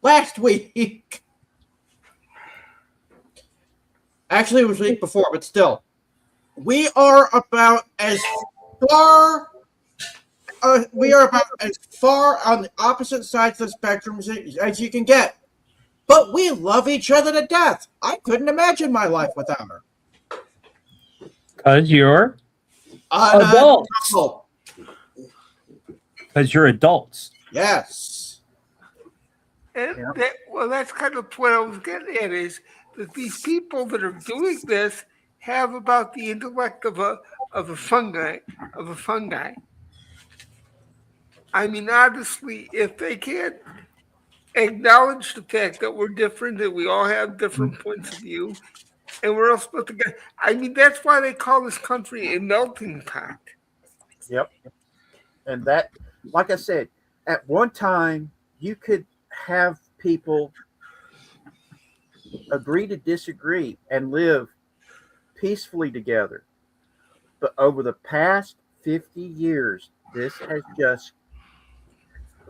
last week. Actually, it was the week before, but still. We are about as far on the opposite sides of the spectrum as you can get. But we love each other to death. I couldn't imagine my life without her. Because you're adults. Because you're adults. Yes. And that's kind of what I was getting at, is that these people that are doing this have about the intellect of a fungi. I mean, honestly, if they can't acknowledge the fact that we're different, that we all have different points of view, and we're all supposed to get. I mean, that's why they call this country a melting pot. Yep. And that, like I said, at one time you could have people agree to disagree and live peacefully together. But over the past 50 years, this has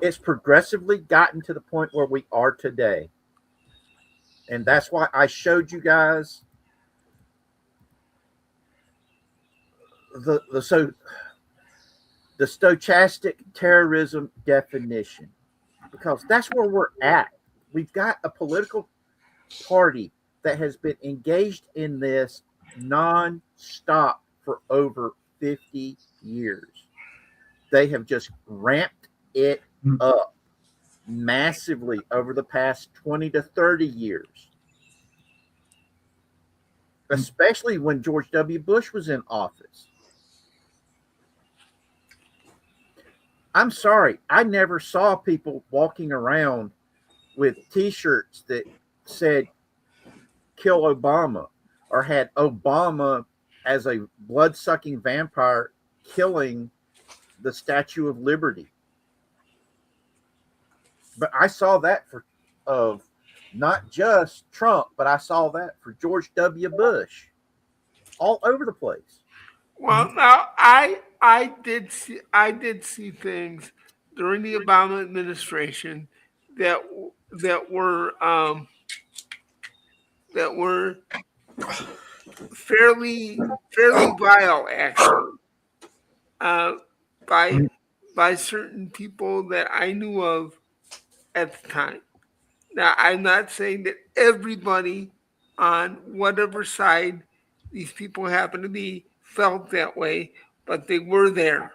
it's progressively gotten to the point where we are today. And that's why I showed you guys the stochastic terrorism definition, because that's where we're at. We've got a political party that has been engaged in this non-stop for over 50 years. They have just ramped it up massively over the past 20 to 30 years, especially when George W. Bush was in office. I'm sorry, I never saw people walking around with t-shirts that said "Kill Obama" or had Obama as a blood-sucking vampire killing the Statue of Liberty. But I saw that for of not just Trump, but I saw that for George W. Bush all over the place. Well, now I did see things during the Obama administration that were fairly vile, actually, uh, by certain people that I knew of at the time. Now, I'm not saying that everybody on whatever side these people happen to be felt that way, but they were there.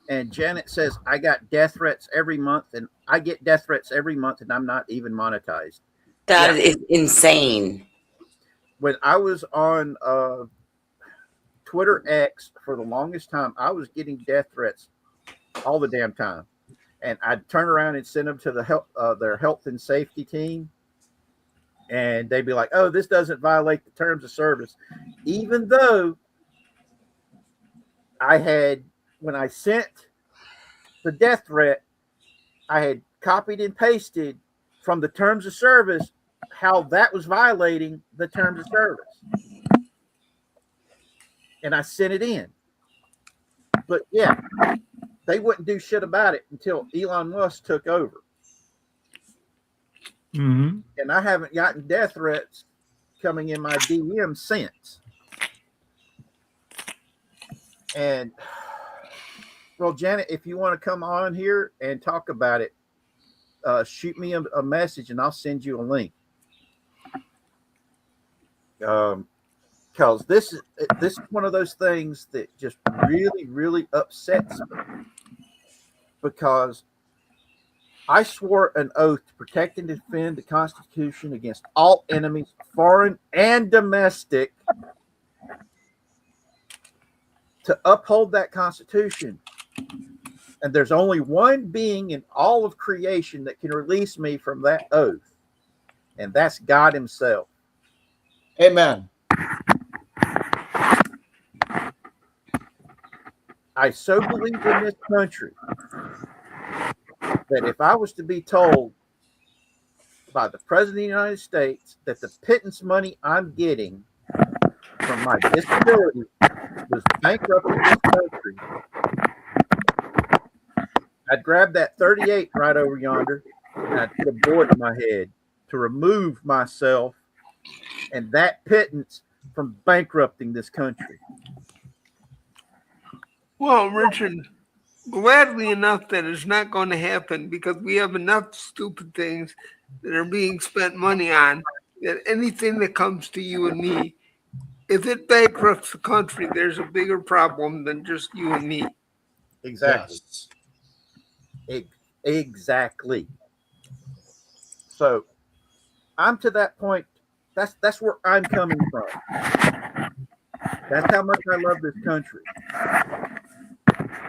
And Janet says, I got death threats every month, and I get death threats every month, and I'm not even monetized. That is insane. When I was on Twitter X for the longest time, I was getting death threats all the damn time. And I'd turn around and send them to the their health and safety team. And they'd be like, oh, this doesn't violate the terms of service. Even though when I sent the death threat, I had copied and pasted from the terms of service how that was violating the terms of service. And I sent it in. But yeah, they wouldn't do shit about it until Elon Musk took over. Mm-hmm. And I haven't gotten death threats coming in my DM since. And well, Janet, if you want to come on here and talk about it, shoot me a message and I'll send you a link. Because this is one of those things that just really, really upsets me. Because I swore an oath to protect and defend the Constitution against all enemies, foreign and domestic, to uphold that Constitution. And there's only one being in all of creation that can release me from that oath, and that's God himself. Amen. I so believe in this country that if I was to be told by the President of the United States that the pittance money I'm getting from my disability was bankrupting this country, I'd grab that 38 right over yonder and I'd put a bullet in my head to remove myself and that pittance from bankrupting this country. Well, Richard, gladly enough that is not going to happen because we have enough stupid things that are being spent money on that anything that comes to you and me, if it bankrupts the country, there's a bigger problem than just you and me. Exactly. Yes. Exactly. So I'm to that point. That's where I'm coming from. That's how much I love this country.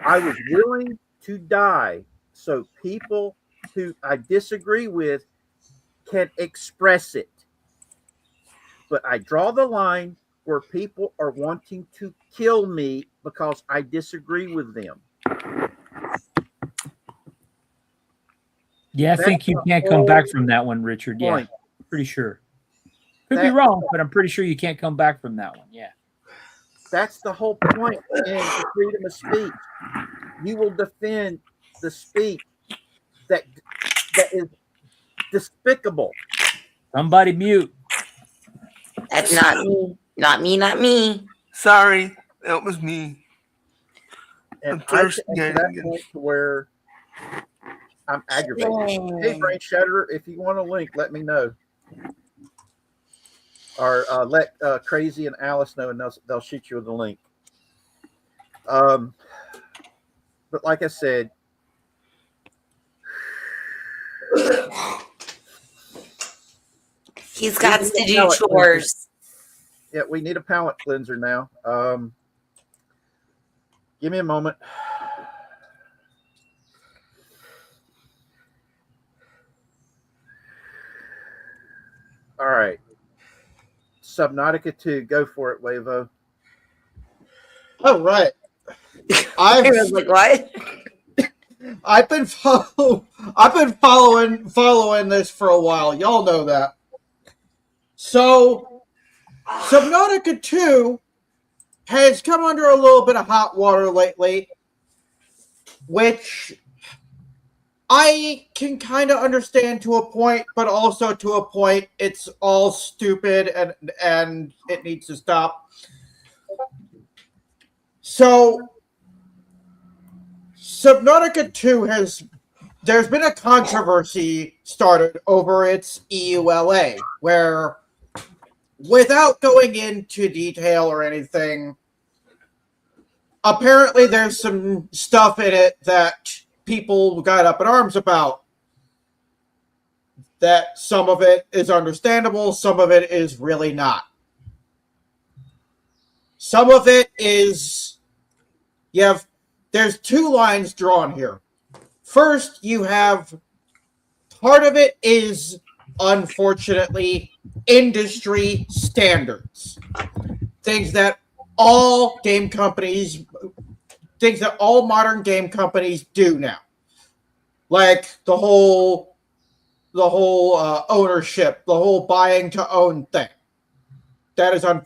I was willing to die so people who I disagree with can express it. But I draw the line where people are wanting to kill me because I disagree with them. Yeah, I think you can't come back from that one, Richard. Yeah, pretty sure. Could be wrong, but I'm pretty sure you can't come back from that one. Yeah. That's the whole point in the freedom of speech. You will defend the speech that is despicable. Somebody mute. That's not me. Not me, not me. Sorry, that was me. And I get to that point to where I'm aggravated. Hey, Brain Shudder, if you want a link, let me know. Or let Crazy and Alice know, and they'll shoot you the link. But like I said, he's got to do chores. Yeah, we need a palate cleanser now. Give me a moment. All right. Subnautica 2, go for it, Wavo. All right. I was like, what? I've been following this for a while. Y'all know that. So, Subnautica 2 has come under a little bit of hot water lately, which I can kind of understand to a point, but also to a point it's all stupid and it needs to stop. So, Subnautica 2 there's been a controversy started over its EULA, where, without going into detail or anything, apparently there's some stuff in it that people got up in arms about. That some of it is understandable, some of it is really not. Some of it is, there's two lines drawn here. First, you have, part of it is, unfortunately, industry standards. Things that all modern game companies do now. Like the whole ownership, the whole buying to own thing. That is one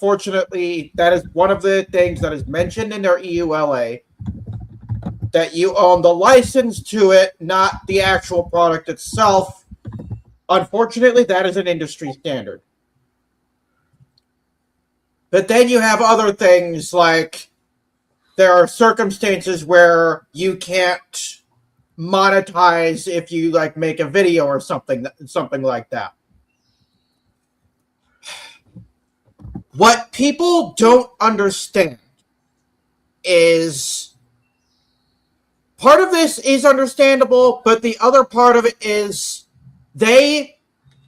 of the things that is mentioned in their EULA, that you own the license to it, not the actual product itself. Unfortunately, that is an industry standard. But then you have other things, like there are circumstances where you can't monetize if you make a video or something like that. What people don't understand is, part of this is understandable, but the other part of it is they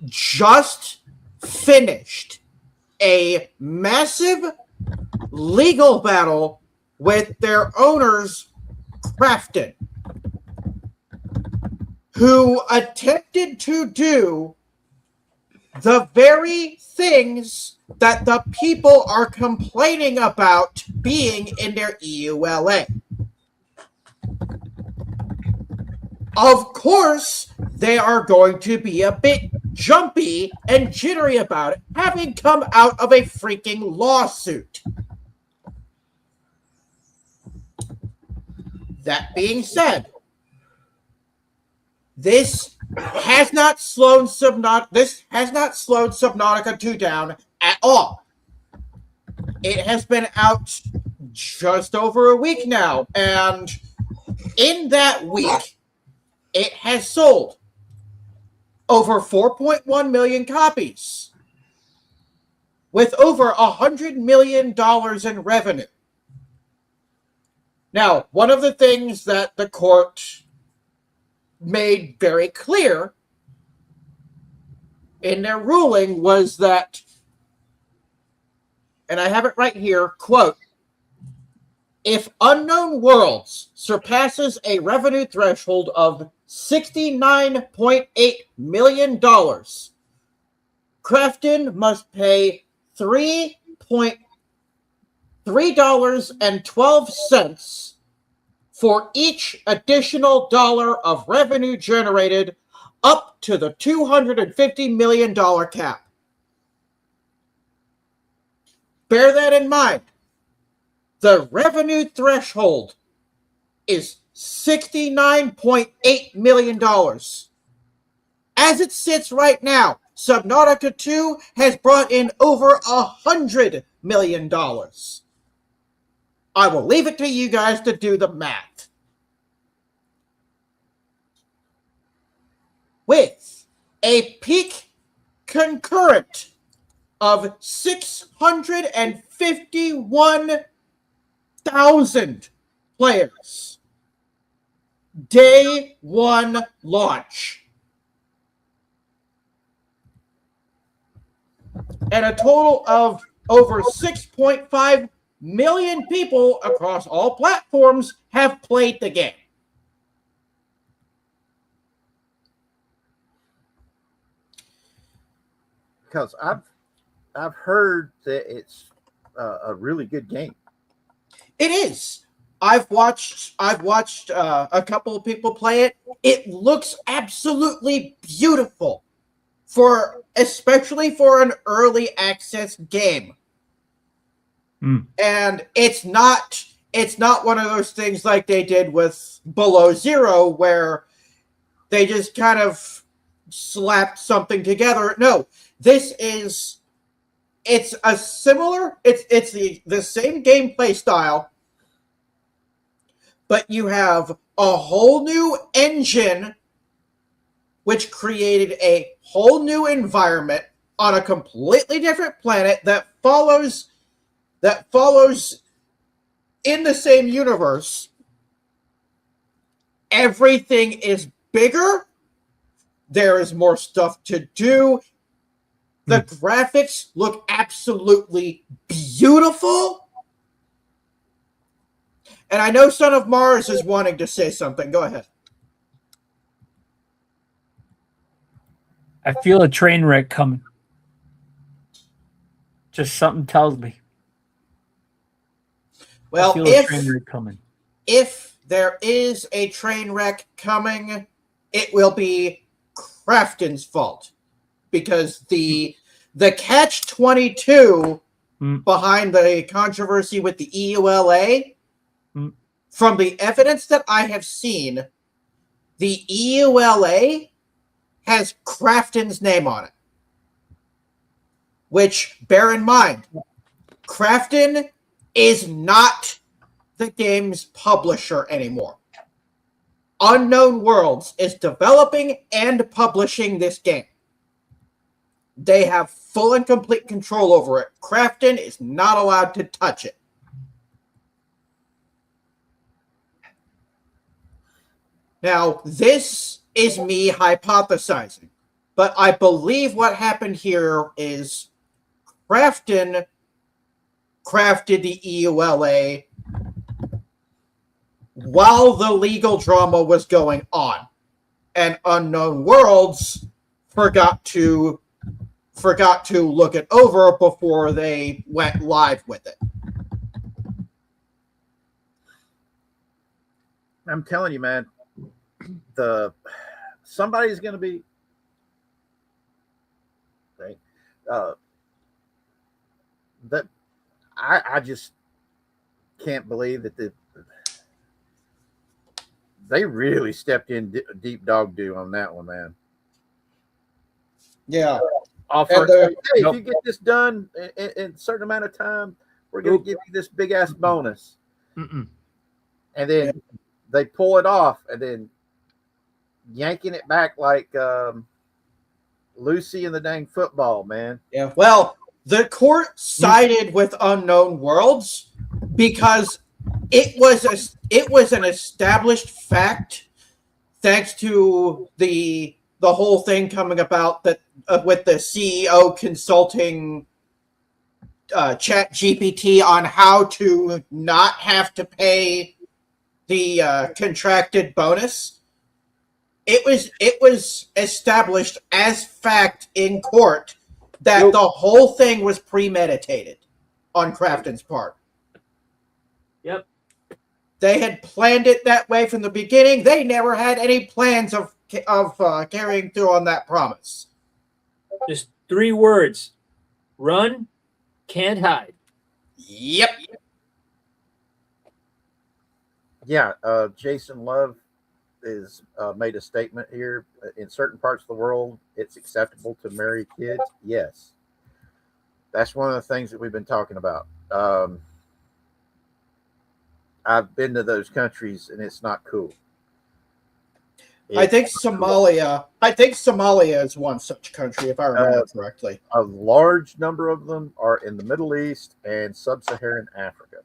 just finished a massive legal battle with their owners, Crafton, who attempted to do the very things that the people are complaining about being in their EULA. Of course, they are going to be a bit jumpy and jittery about it, having come out of a freaking lawsuit. That being said, this has not slowed Subnautica 2 down at all. It has been out just over a week now, and in that week, it has sold over 4.1 million copies, with over $100 million in revenue. Now, one of the things that the court made very clear in their ruling was that, and I have it right here, quote, if Unknown Worlds surpasses a revenue threshold of $69.8 million, Crafton must pay $3.12 for each additional dollar of revenue generated up to the $250 million cap. Bear that in mind. The revenue threshold is $69.8 million. As it sits right now, Subnautica 2 has brought in over $100 million. I will leave it to you guys to do the math. With a peak concurrent of 651,000 players. Day one launch. And a total of over 6.5 million people across all platforms have played the game. because I've heard that it's a really good game. It is. I've watched a couple of people play it. It looks absolutely beautiful, especially for an early access game. And it's not one of those things like they did with Below Zero, where they just kind of slapped something together. No, it's the same gameplay style, but you have a whole new engine which created a whole new environment on a completely different planet that follows in the same universe. Everything is bigger. There is more stuff to do. The graphics look absolutely beautiful. And I know Son of Mars is wanting to say something. Go ahead. I feel a train wreck coming. Just something tells me. Well, I feel a train wreck coming. If there is a train wreck coming, it will be Krafton's fault, because the catch-22 behind the controversy with the EULA, from the evidence that I have seen, the EULA has Krafton's name on it. Which, bear in mind, Krafton is not the game's publisher anymore. Unknown Worlds is developing and publishing this game. They have full and complete control over it. Krafton is not allowed to touch it. Now, this is me hypothesizing, but I believe what happened here is Krafton crafted the EULA while the legal drama was going on, and Unknown Worlds forgot to look it over before they went live with it. I'm telling you, man, somebody's going to be that I just can't believe that they really stepped in deep dog do on that one, man. Yeah. Offer, hey, if you get this done in a certain amount of time, we're going to give you this big ass bonus. And then they pull it off, and then yanking it back like Lucy and the dang football, man. Yeah. Well, the court sided with Unknown Worlds because it was an established fact, thanks to the whole thing coming about that with the CEO consulting ChatGPT on how to not have to pay the contracted bonus. It was established as fact in court that the whole thing was premeditated on Krafton's part. Yep. They had planned it that way from the beginning. They never had any plans of carrying through on that promise. Just 3 words: run, can't hide. Yep. Yeah, Jason Love is made a statement here. In certain parts of the world, it's acceptable to marry kids. Yes. That's one of the things that we've been talking about. I've been to those countries, and it's not cool. I think Somalia is one such country, if I remember correctly. A large number of them are in the Middle East and sub-Saharan Africa.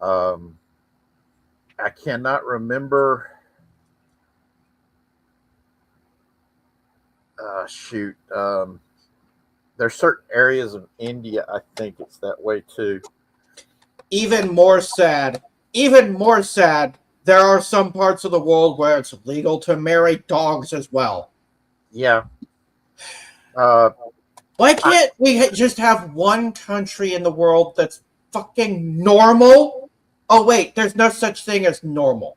I cannot remember. There's certain areas of India, I think it's that way too. Even more sad, there are some parts of the world where it's legal to marry dogs as well. Yeah. Why can't we just have one country in the world that's fucking normal? Oh wait, there's no such thing as normal.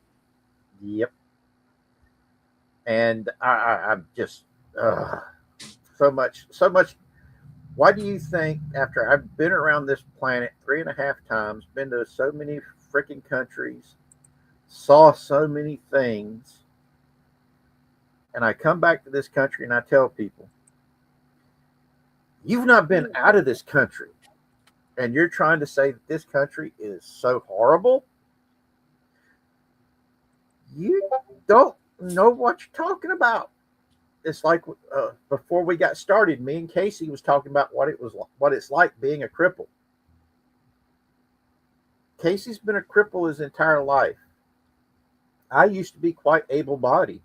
Yep. And I'm just so much. Why do you think, after I've been around this planet 3.5 times, been to so many freaking countries, saw so many things, and I come back to this country and I tell people, you've not been out of this country, and you're trying to say that this country is so horrible? You don't know what you're talking about. It's like before we got started, me and Casey was talking about what it's like being a cripple. Casey's been a cripple his entire life. I used to be quite able-bodied.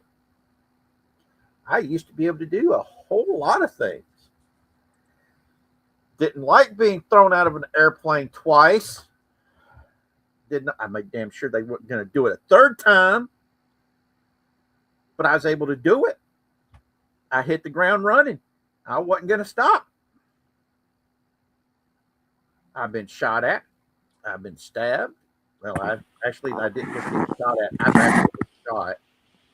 I used to be able to do a whole lot of things. Didn't like being thrown out of an airplane twice. I made damn sure they weren't going to do it a third time. But I was able to do it. I hit the ground running. I wasn't going to stop. I've been shot at. I've been stabbed. Well, I didn't just get shot at. I've actually been shot.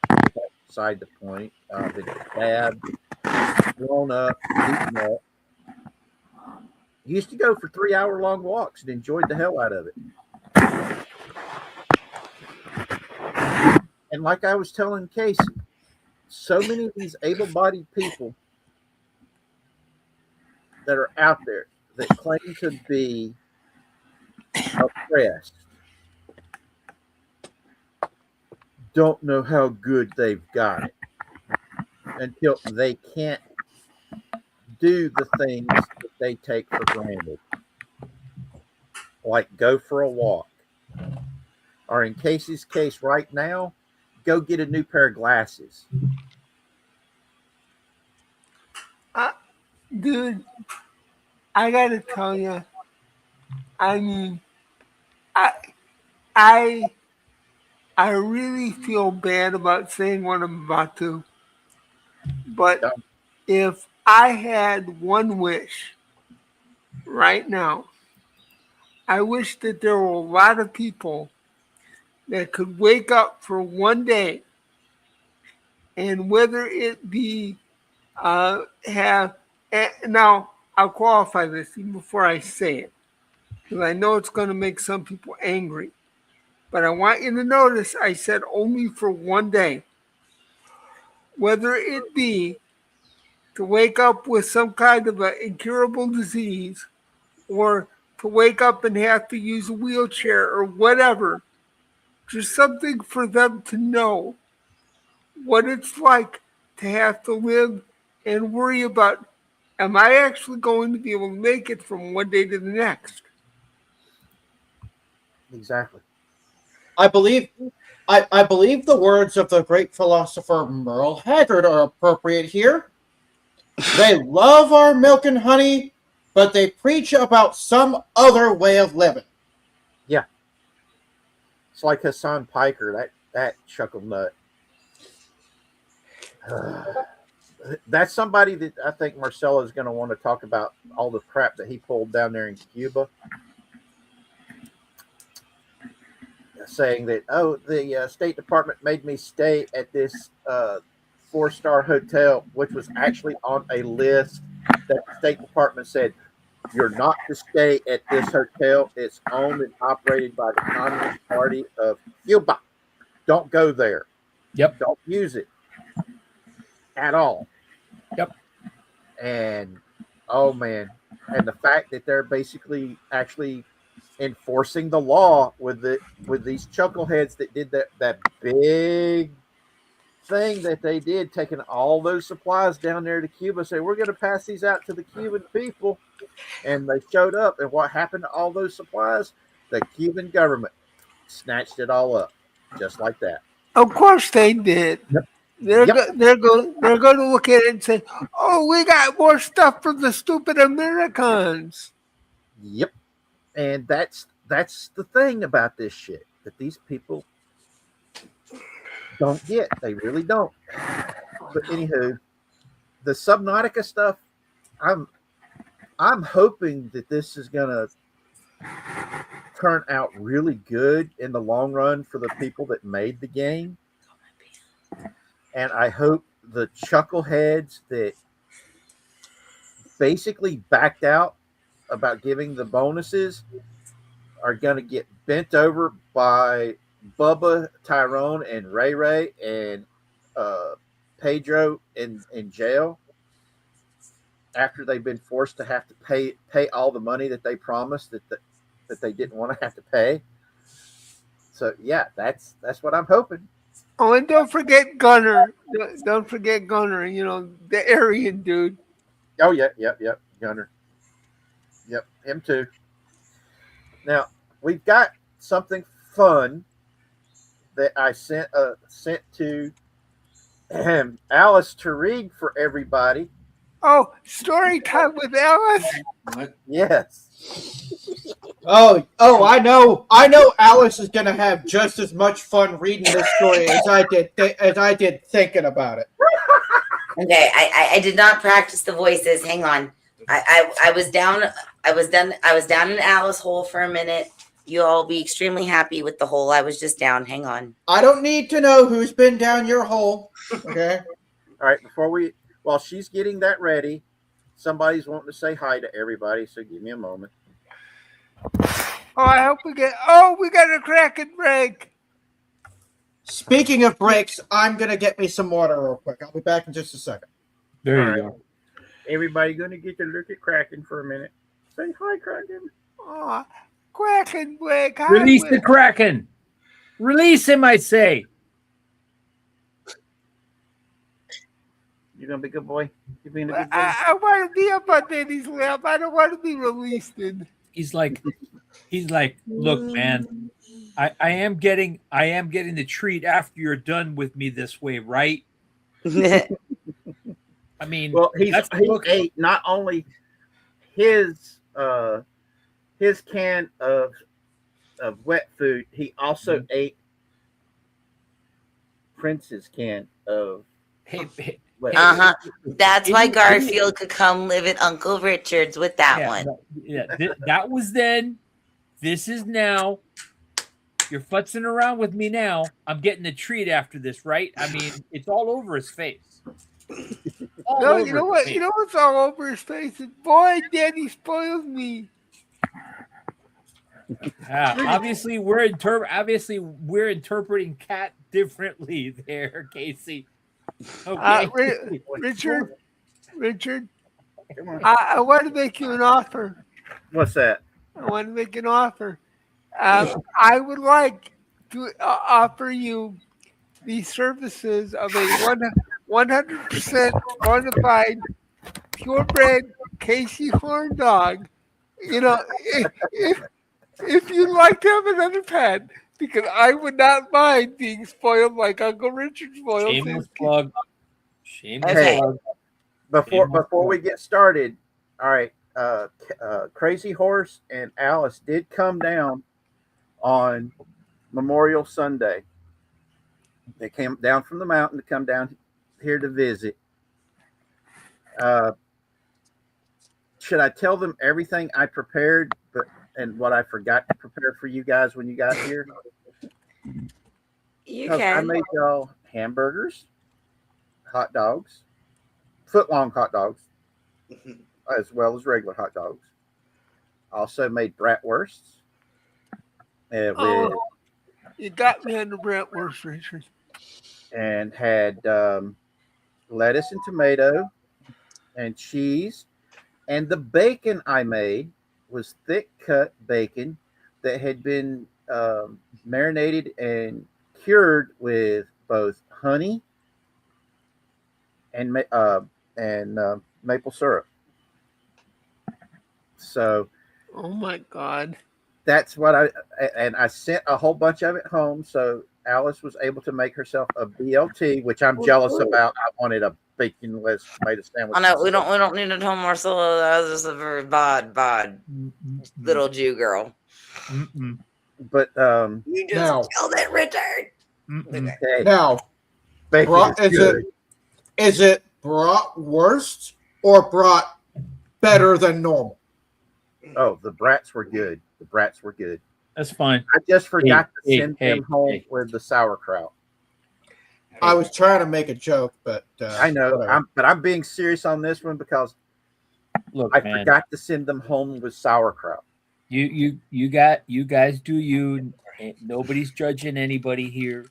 That's beside the point. I've been stabbed, blown up, beaten up. Used to go for 3-hour-long walks and enjoyed the hell out of it. And like I was telling Casey, so many of these able-bodied people that are out there that claim to be oppressed don't know how good they've got it until they can't do the things that they take for granted, like go for a walk, or in Casey's case right now, go get a new pair of glasses. Dude, I gotta tell you, I mean, I really feel bad about saying what I'm about to, but if I had one wish right now, I wish that there were a lot of people that could wake up for one day, and whether it be now I'll qualify this even before I say it, because I know it's going to make some people angry. But I want you to notice I said only for one day. Whether it be to wake up with some kind of an incurable disease, or to wake up and have to use a wheelchair or whatever, just something for them to know what it's like to have to live and worry about, am I actually going to be able to make it from one day to the next? Exactly. I believe the words of the great philosopher Merle Haggard are appropriate here. They love our milk and honey, but they preach about some other way of living. Yeah. It's like Hassan Piker, that chuckle nut. That's somebody that I think Marcella is going to want to talk about all the crap that he pulled down there in Cuba. Saying that, the State Department made me stay at this 4-star hotel, which was actually on a list that the State Department said, you're not to stay at this hotel. It's owned and operated by the Communist Party of Cuba. Don't go there. Yep. Don't use it at all. Yep. And, oh man. And the fact that they're basically actually enforcing the law with these chuckleheads that did that big thing that they did, taking all those supplies down there to Cuba, say we're going to pass these out to the Cuban people, and they showed up, and what happened to all those supplies? The Cuban government snatched it all up, just like that. Of course they did. Yep. They're going to look at it and say, "Oh, we got more stuff for the stupid Americans." Yep. And that's the thing about this shit that these people don't get. They really don't. But anywho, the Subnautica stuff, I'm hoping that this is going to turn out really good in the long run for the people that made the game. And I hope the chuckleheads that basically backed out about giving the bonuses are going to get bent over by Bubba, Tyrone, and Ray Ray and Pedro in jail after they've been forced to have to pay all the money that they promised that they didn't want to have to pay. So yeah, that's what I'm hoping. Oh, and don't forget Gunner. Don't forget Gunner. You know, the Aryan dude. Oh yeah, yep, Gunner. Yep, him too. Now we've got something fun that I sent to Alice to read for everybody. Oh, story time with Alice. Yes. Oh, I know Alice is gonna have just as much fun reading this story as I did thinking about it. Okay, I did not practice the voices. Hang on. I was down in Alice hole for a minute. You'll all be extremely happy with the hole. I was just down. Hang on. I don't need to know who's been down your hole. Okay. All right, while she's getting that ready, somebody's wanting to say hi to everybody, so give me a moment. Oh, I hope we got a cracking break. Speaking of breaks, I'm gonna get me some water real quick. I'll be back in just a second. There you go. Everybody gonna get to look at Kraken for a minute. Say hi, Kraken. Oh, Kraken break. Release the Kraken. Release him, I say. You gonna be a good boy? You being a good boy? I want to be up on Daddy's lap. I don't want to be released. He's like, look, man, I am getting the treat after you're done with me this way, right? I mean, well, he ate not only his can of wet food, he also ate Prince's can of That's why Garfield could come live at Uncle Richard's with that one. That was then. This is now. You're futzing around with me now. I'm getting a treat after this, right? I mean, it's all over his face. You know what? You know what's all over his face? Boy, Daddy spoils me. Obviously, we're interpreting cat differently there, Casey. Okay. Richard, I want to make you an offer. What's that? I want to make an offer. I would like to offer you the services of a 100% bona fide, purebred Casey horn dog. You know, if you'd like to have another pet, because I would not mind being spoiled like Uncle Richard spoiled. Shameless plug. Hey, before we get started, all right. Crazy Horse and Alice did come down on Memorial Sunday. They came down from the mountain to come down here to visit. Should I tell them everything I prepared, and what I forgot to prepare for you guys when you got here? You can. I made y'all hamburgers, hot dogs, foot-long hot dogs, as well as regular hot dogs. Also made bratwursts. You got me on the bratwurst, Richard. And had lettuce and tomato and cheese. And the bacon I made was thick cut bacon that had been marinated and cured with both honey and maple syrup. So, oh my God, that's what I sent a whole bunch of it home. So Alice was able to make herself a BLT, which I'm jealous about. I wanted a baconless tomato sandwich. Oh no, we don't need a home Marcelo. That was just a very bod little Jew girl. But you just killed it, Richard. Okay. Now, is it bratwurst or bratwurst? better than normal. Oh, the brats were good. The brats were good. That's fine. I just forgot to send them home with the sauerkraut. I was trying to make a joke, but I know. I'm being serious on this one because I forgot to send them home with sauerkraut. You guys do you. Nobody's judging anybody here.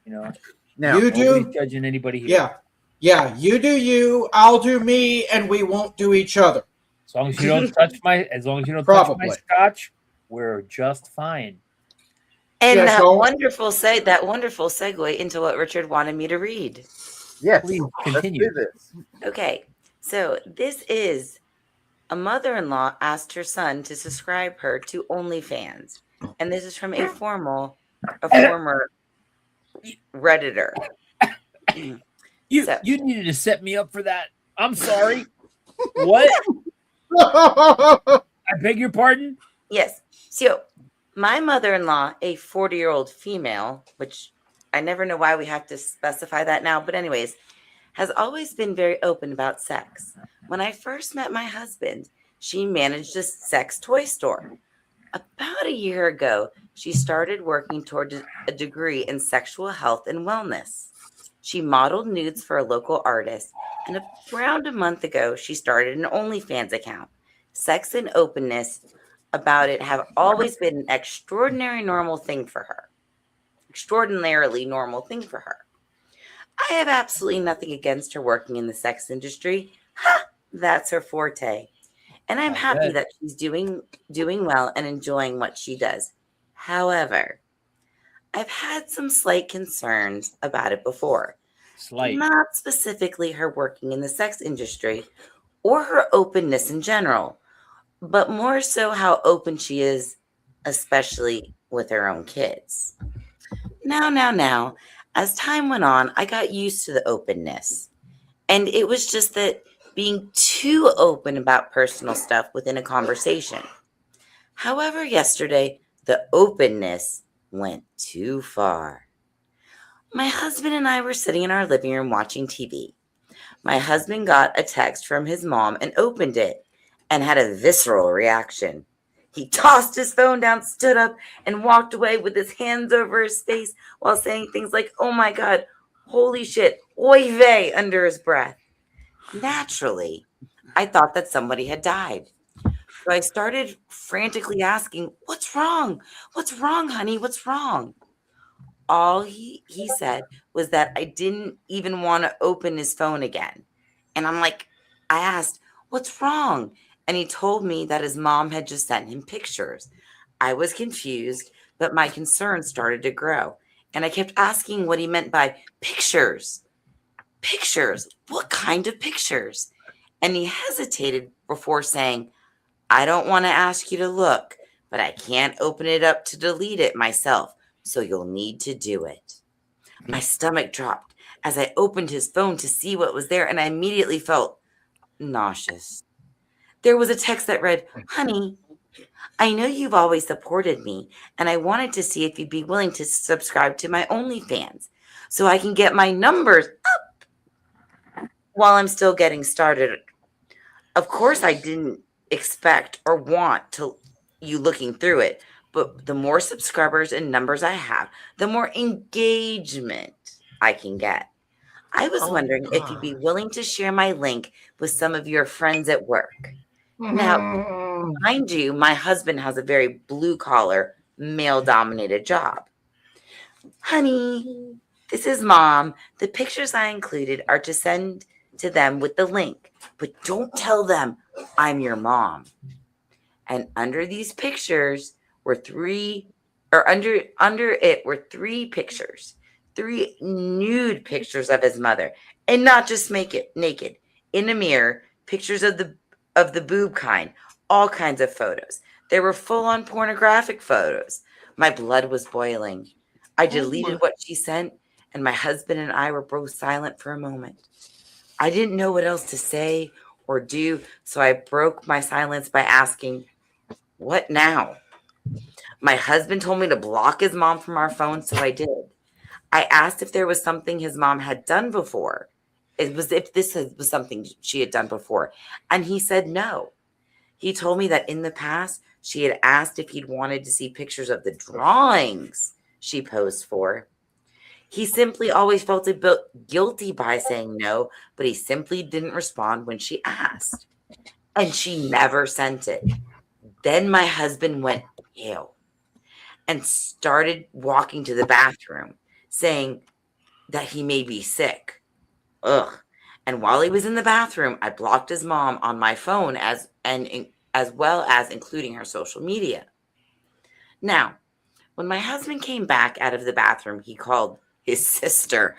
You know. Now, you nobody's do judging anybody here. Yeah. You do you. I'll do me, and we won't do each other. As long as you don't touch my scotch, we're just fine. And that wonderful segue into what Richard wanted me to read. Yes, please continue. Let's do this. Okay, so this is a mother-in-law asked her son to subscribe her to OnlyFans, and this is from a former Redditor. You needed to set me up for that. I'm sorry. What? I beg your pardon? Yes. So my mother-in-law, a 40-year-old female, which I never know why we have to specify that now, but anyways, has always been very open about sex. When I first met my husband, she managed a sex toy store. About a year ago, she started working toward a degree in sexual health and wellness. She modeled nudes for a local artist, and around a month ago, she started an OnlyFans account. Sex and openness about it have always been an extraordinarily normal thing for her. I have absolutely nothing against her working in the sex industry. That's her forte. And I'm happy that she's doing well and enjoying what she does. However, I've had some slight concerns about it before. Not specifically her working in the sex industry or her openness in general, but more so how open she is, especially with her own kids. Now, as time went on, I got used to the openness. And it was just that being too open about personal stuff within a conversation. However, yesterday, the openness went too far. My husband and I were sitting in our living room watching TV. My husband got a text from his mom and opened it and had a visceral reaction. He tossed his phone down, stood up, and walked away with his hands over his face while saying things like, "Oh my God, holy shit, oy vey," under his breath. Naturally, I thought that somebody had died. So I started frantically asking, "What's wrong? What's wrong, honey? What's wrong?" All he said was that I didn't even want to open his phone again. And I asked, "What's wrong?" And he told me that his mom had just sent him pictures. I was confused, but my concern started to grow. And I kept asking what he meant by pictures. Pictures? What kind of pictures? And he hesitated before saying, "I don't want to ask you to look, but I can't open it up to delete it myself, so you'll need to do it." My stomach dropped as I opened his phone to see what was there, and I immediately felt nauseous. There was a text that read, "Honey, I know you've always supported me, and I wanted to see if you'd be willing to subscribe to my OnlyFans so I can get my numbers up while I'm still getting started." Of course, I didn't expect or want you looking through it, but the more subscribers and numbers I have, the more engagement I can get. I was wondering if you'd be willing to share my link with some of your friends at work. Now, mind you, my husband has a very blue-collar, male-dominated job. "Honey, this is Mom. The pictures I included are to send to them with the link, but don't tell them I'm your mom." And under these pictures were under it were three pictures, three nude pictures of his mother, and not just naked, in a mirror, pictures of the boob kind, all kinds of photos. There were full-on pornographic photos. My blood was boiling. I deleted what she sent, and my husband and I were both silent for a moment. I didn't know what else to say or do, so I broke my silence by asking, "What now?" My husband told me to block his mom from our phone, so I did. I asked if there was something his mom had done before, it was if this was something she had done before. And he said no. He told me that in the past, she had asked if he'd wanted to see pictures of the drawings she posed for. He simply always felt a bit guilty by saying no, but he simply didn't respond when she asked. And she never sent it. Then my husband went pale and started walking to the bathroom, saying that he may be sick. Ugh. And while he was in the bathroom, I blocked his mom on my phone as well as including her social media. Now, when my husband came back out of the bathroom, he called his sister.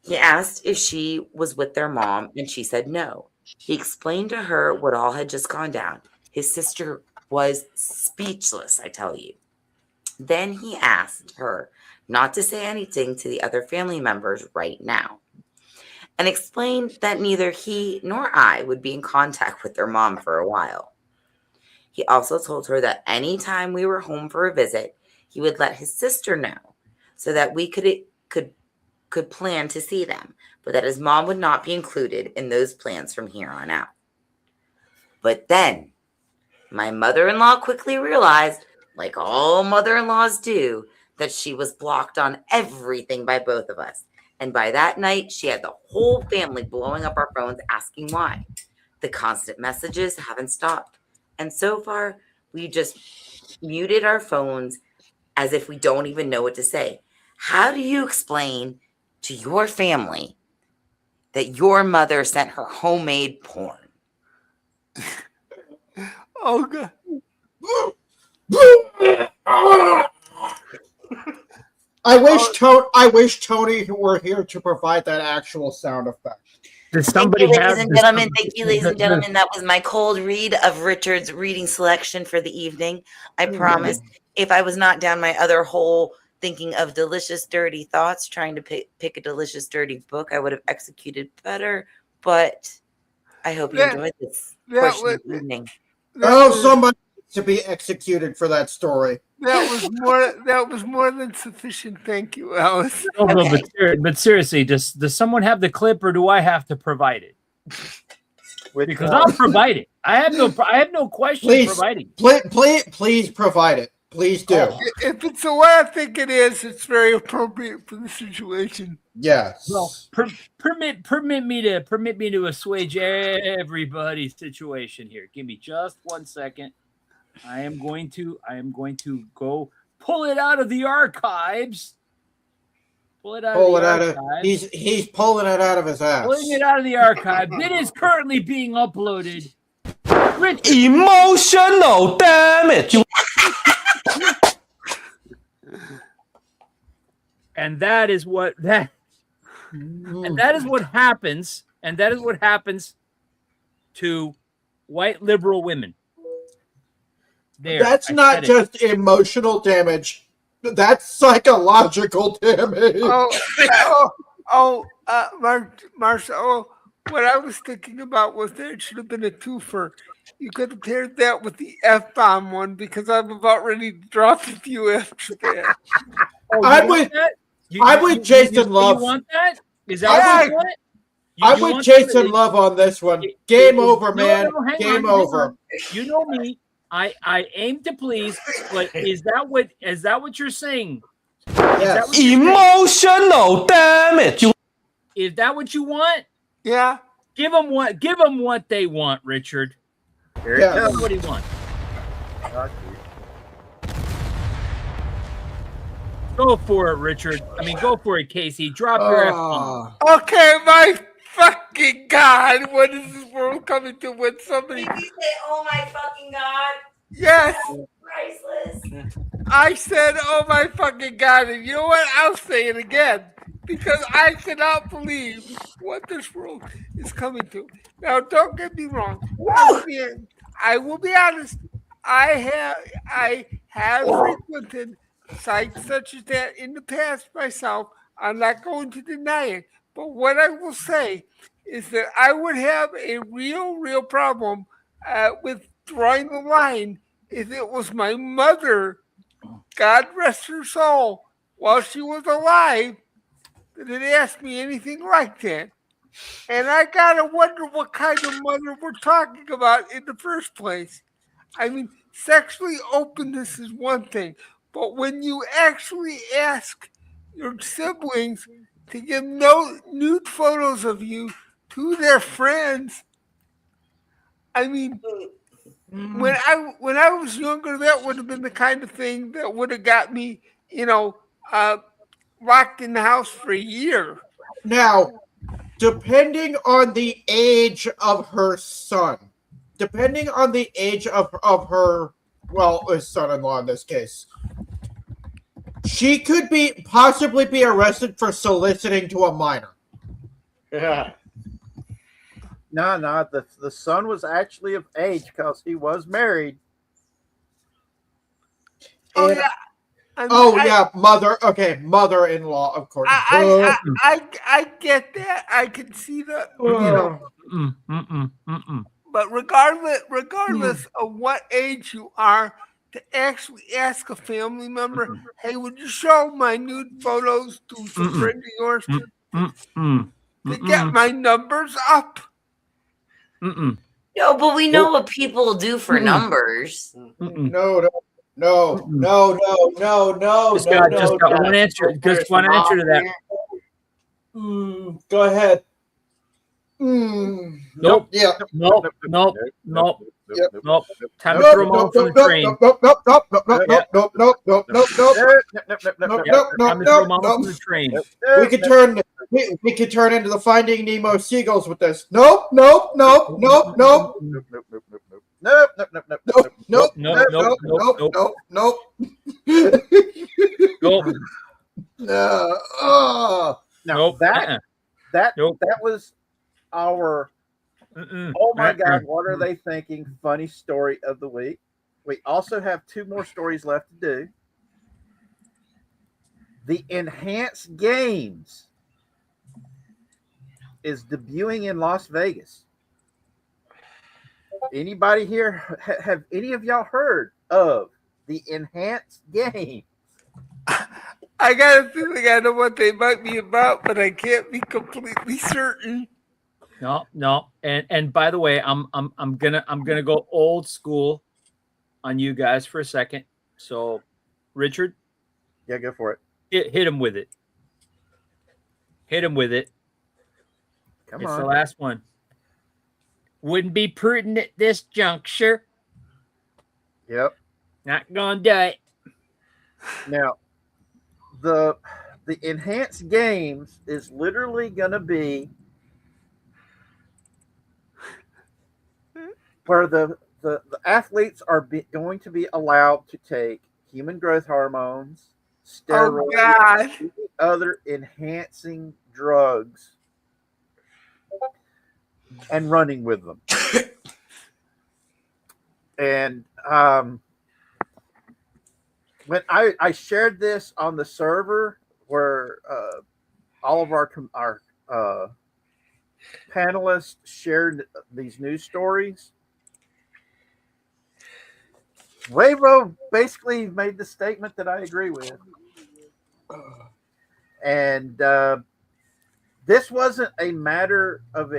He asked if she was with their mom, and she said no. He explained to her what all had just gone down. His sister was speechless, I tell you. Then he asked her not to say anything to the other family members right now, and explained that neither he nor I would be in contact with their mom for a while. He also told her that anytime we were home for a visit, he would let his sister know so that we could plan to see them, but that his mom would not be included in those plans from here on out. But then my mother-in-law quickly realized, like all mother-in-laws do, that she was blocked on everything by both of us. And by that night, she had the whole family blowing up our phones asking why. The constant messages haven't stopped. And so far, we just muted our phones as if we don't even know what to say. How do you explain to your family that your mother sent her homemade porn? Oh, God. I wish Tony were here to provide that actual sound effect. Does somebody Thank you, have ladies and gentlemen. Thank you, ladies and gentlemen. That was my cold read of Richard's reading selection for the evening. I promise. If I was not down my other hole thinking of delicious, dirty thoughts, trying to pick a delicious, dirty book, I would have executed better. But I hope you enjoyed this portion of the evening. Somebody to be executed for that story. That was more than sufficient. Thank you, Alice. But seriously, does someone have the clip, or do I have to provide it? Because I'll provide it. I have no question providing. Please provide it. Please do. If it's the way I think it is, it's very appropriate for the situation. Yes. Well, permit me to assuage everybody's situation here. Give me just 1 second. I am going to go pull it out of the archives. He's pulling it out of his ass. Pulling it out of the archive. It is currently being uploaded. Emotional damage. And that is what happens. And that is what happens to white liberal women. That's not just emotional damage. That's psychological damage. Marshall, what I was thinking about was that it should have been a twofer. You could have paired that with the F-bomb one, because I'm about ready to drop a few after that. I'm with Jason Love. You want that? Is that what you want? I'm with Jason Love on this one. Game over, man. Game over. You know me. I aim to please, but is that what you're saying? Yes. Emotional damage. Is that what you want? Yeah. Give them what they want, Richard. Here it comes. What do you want? Go for it, Richard. I mean, go for it, Casey. Drop your F-bomb. Okay, my fucking God. What is this world coming to when somebody... Did you say, oh my fucking God? Yes. Priceless. I said, oh my fucking God. And you know what? I'll say it again. Because I cannot believe what this world is coming to. Now, don't get me wrong. I will be honest. I have frequented sites such as that in the past myself. I'm not going to deny it. But what I will say is that I would have a real problem with drawing the line if it was my mother, God rest her soul, while she was alive, that had asked me anything like that. And I gotta wonder what kind of mother we're talking about in the first place. I mean, sexually openness is one thing, but when you actually ask your siblings to give nude photos of you to their friends, I mean, when I was younger, that would have been the kind of thing that would have got me, locked in the house for a year. Now, depending on the age of her son, depending on the age of her, well, his son-in-law in this case, she could possibly be arrested for soliciting to a minor. Yeah. No, the son was actually of age because he was married. Oh, And- yeah. I mean, yeah, mother-in-law, of course. I get that. I can see that. But regardless of what age you are, to actually ask a family member, hey, would you show my nude photos to some friend of yours to get my numbers up? No, but we know what people do for numbers. No. Just got one answer. Just one answer to that. Go ahead. Nope. Yeah. Nope. Time to Nope. throw them all from the train. Time to throw them all from the train. We could turn into the Finding Nemo seagulls with this. Nope. Now that was our oh my God, what are they thinking? Funny story of the week. We also have 2 more stories left to do. The Enhanced Games is debuting in Las Vegas. Anybody here have any of y'all heard of the Enhanced Games? I got a feeling I know what they might be about, but I can't be completely certain. No. And by the way, I'm gonna go old school on you guys for a second. So, Richard, yeah, go for it. Hit him with it. Come it's on. the last one. Wouldn't be prudent at this juncture. Yep. Not gonna do it. Now, the Enhanced Games is literally gonna be where the athletes are going to be allowed to take human growth hormones, steroids, and other enhancing drugs, and running with them. And when I shared this on the server where all of our panelists shared these news stories, Juaraevo basically made the statement that I agree with. And this wasn't a matter of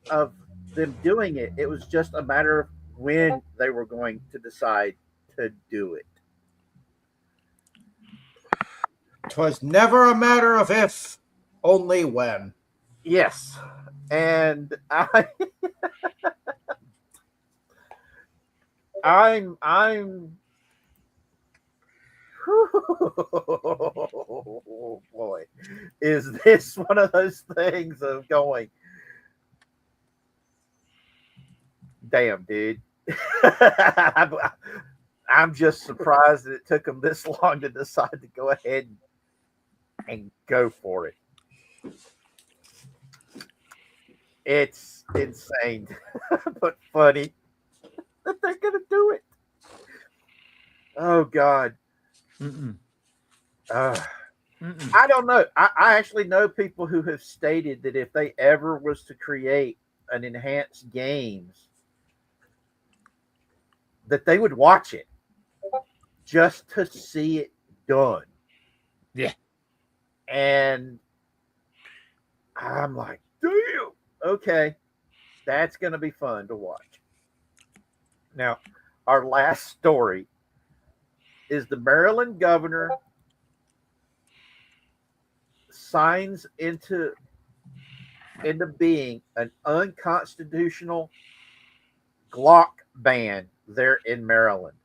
of them doing it. It was just a matter of when they were going to decide to do it. 'Twas never a matter of if, only when. Yes. And I'm oh boy, is this one of those things of going, damn, dude. I'm just surprised that it took them this long to decide to go ahead and go for it. It's insane, but funny that they're gonna do it. Oh God. I don't know. I actually know people who have stated that if they ever was to create an Enhanced Games, that they would watch it just to see it done. Yeah. And I'm like, damn. Okay, that's going to be fun to watch. Now, our last story is the Maryland governor signs into being an unconstitutional Glock ban there in Maryland.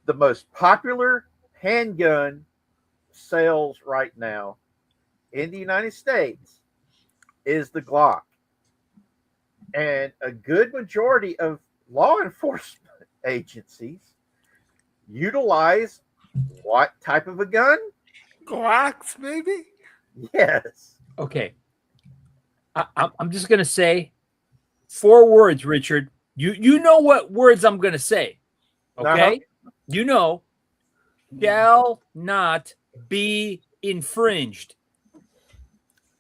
The most popular handgun sales right now in the United States is the Glock. And a good majority of law enforcement agencies utilize what type of a gun? Glocks, maybe? Yes. Okay. I'm just going to say 4 words, Richard. You know what words I'm going to say. Okay? You know, shall not be infringed.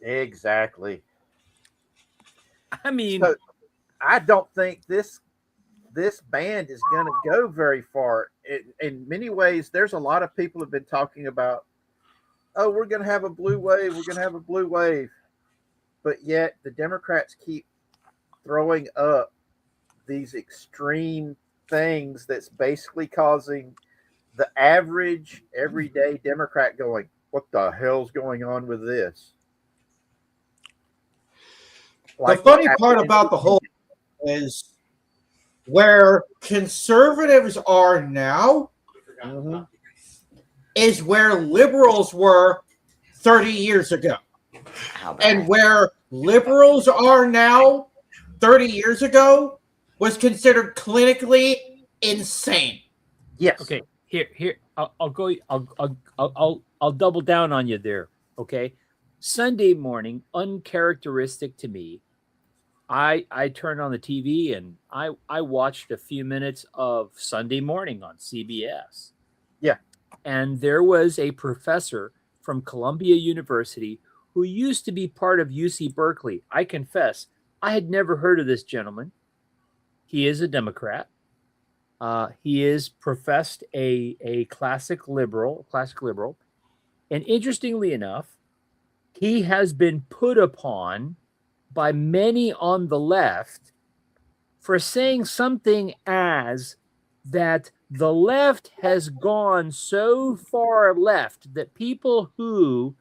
Exactly. I mean, so I don't think this ban is going to go very far. In many ways, there's a lot of people have been talking about, oh, we're going to have a blue wave. We're going to have a blue wave. But yet the Democrats keep throwing up these extreme things that's basically causing the average everyday Democrat going, what the hell's going on with this? The funny part about the whole is where conservatives are now is where liberals were 30 years ago. And where liberals are now 30 years ago was considered clinically insane. Yes. Okay. Here. I'll go. I'll double down on you there. Okay. Sunday morning, uncharacteristic to me. I turned on the TV and I watched a few minutes of Sunday Morning on CBS. Yeah. And there was a professor from Columbia University who used to be part of UC Berkeley. I confess, I had never heard of this gentleman. He is a Democrat. He is professed a classic liberal. And interestingly enough, he has been put upon by many on the left for saying something as that the left has gone so far left that people who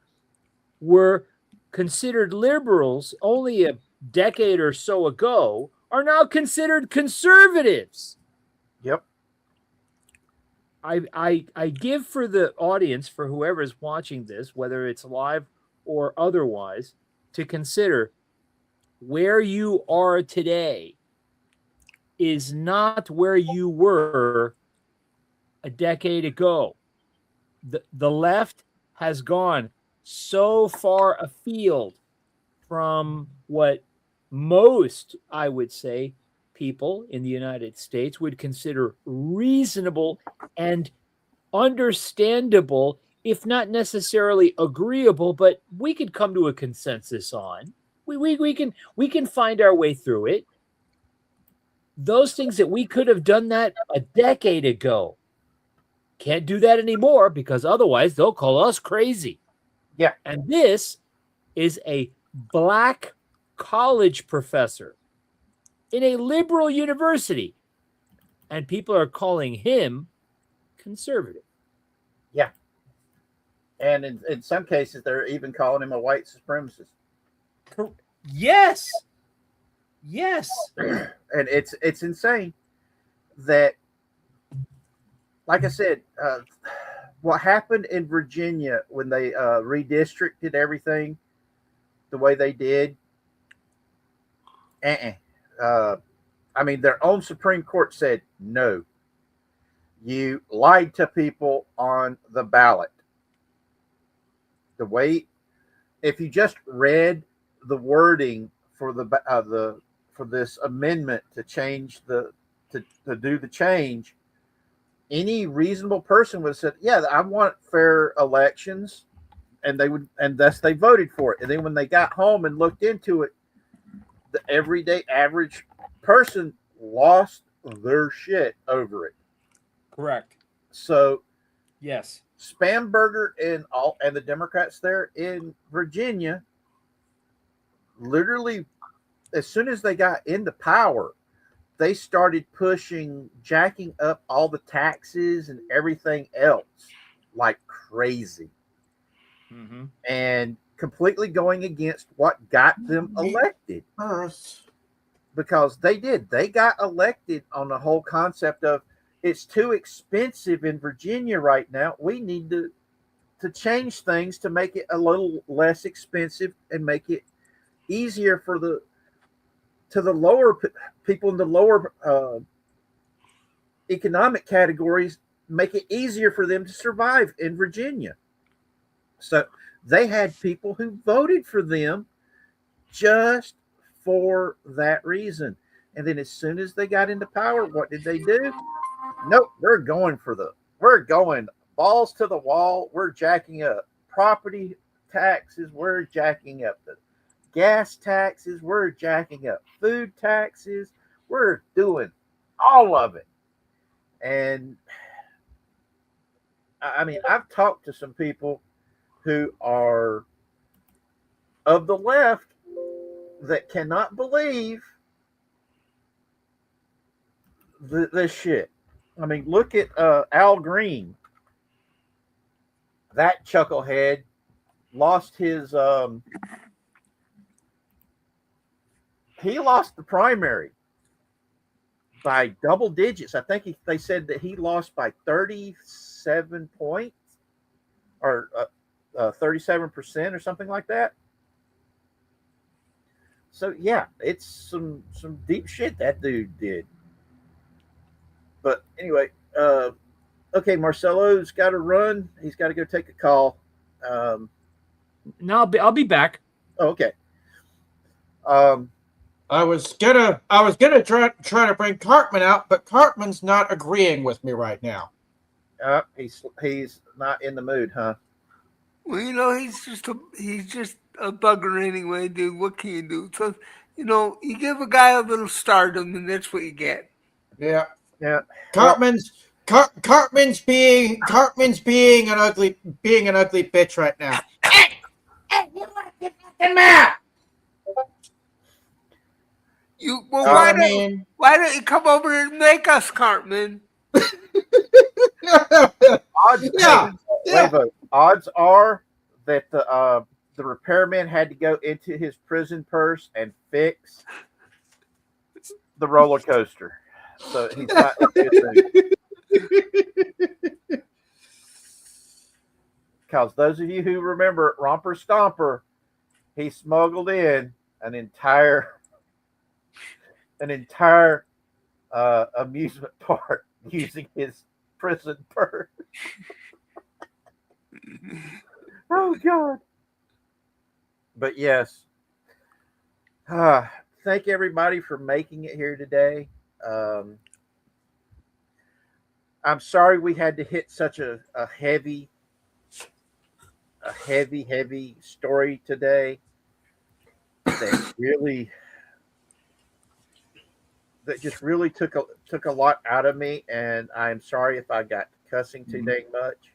were considered liberals only a decade or so ago are now considered conservatives. Yep. I give for the audience, for whoever's watching this, whether it's live or otherwise, to consider where you are today is not where you were a decade ago. The left has gone so far afield from what most, I would say, people in the United States would consider reasonable and understandable, if not necessarily agreeable, but we could come to a consensus on. We can find our way through it. Those things that we could have done that a decade ago, can't do that anymore because otherwise they'll call us crazy. Yeah. And this is a black college professor in a liberal university, and people are calling him conservative. Yeah. And in some cases, they're even calling him a white supremacist. Yes. Yes. And it's insane that, like I said, what happened in Virginia when they redistricted everything the way they did. I mean, their own Supreme Court said, no, you lied to people on the ballot. The way, if you just read the wording for for this amendment to change to do the change, any reasonable person would have said, yeah, I want fair elections, and thus they voted for it. And then when they got home and looked into it, the everyday average person lost their shit over it. Correct. So Yes. Spamberger and the Democrats there in Virginia, literally, as soon as they got into power, they started jacking up all the taxes and everything else like crazy. Mm-hmm. And completely going against what got them elected. Because they got elected on the whole concept of it's too expensive in Virginia right now. We need to change things to make it a little less expensive and make it easier for the lower people in the lower economic categories, make it easier for them to survive in Virginia. So they had people who voted for them just for that reason. And then as soon as they got into power, what did they do? Nope, we're going balls to the wall. We're jacking up property taxes. We're jacking up the gas taxes. We're jacking up food taxes. We're doing all of it. And I mean, I've talked to some people who are of the left that cannot believe this shit. I mean, look at Al Green. That chucklehead lost his he lost the primary by double digits. I think they said that he lost by 37 points or 37% or something like that. So yeah, it's some deep shit that dude did. But anyway, okay, Marcelo's got to run. He's got to go take a call. No, I'll be back. Oh, okay. I was gonna try to bring Cartman out, but Cartman's not agreeing with me right now. He's not in the mood, huh? Well, you know, he's just a bugger anyway, dude. What can you do? So, you know, you give a guy a little stardom, and that's what you get. Yeah. Yeah. Cartman's being an ugly bitch right now. Why don't you come over and make us, Cartman? Odds are that the repairman had to go into his prison purse and fix the roller coaster, so he's not in good mood. Because those of you who remember Romper Stomper, he smuggled in an entire amusement park using his prison purse. Oh God! But yes, thank everybody for making it here today. I'm sorry we had to hit such a heavy story today. That just really took a lot out of me, and I'm sorry if I got cussing too dang much.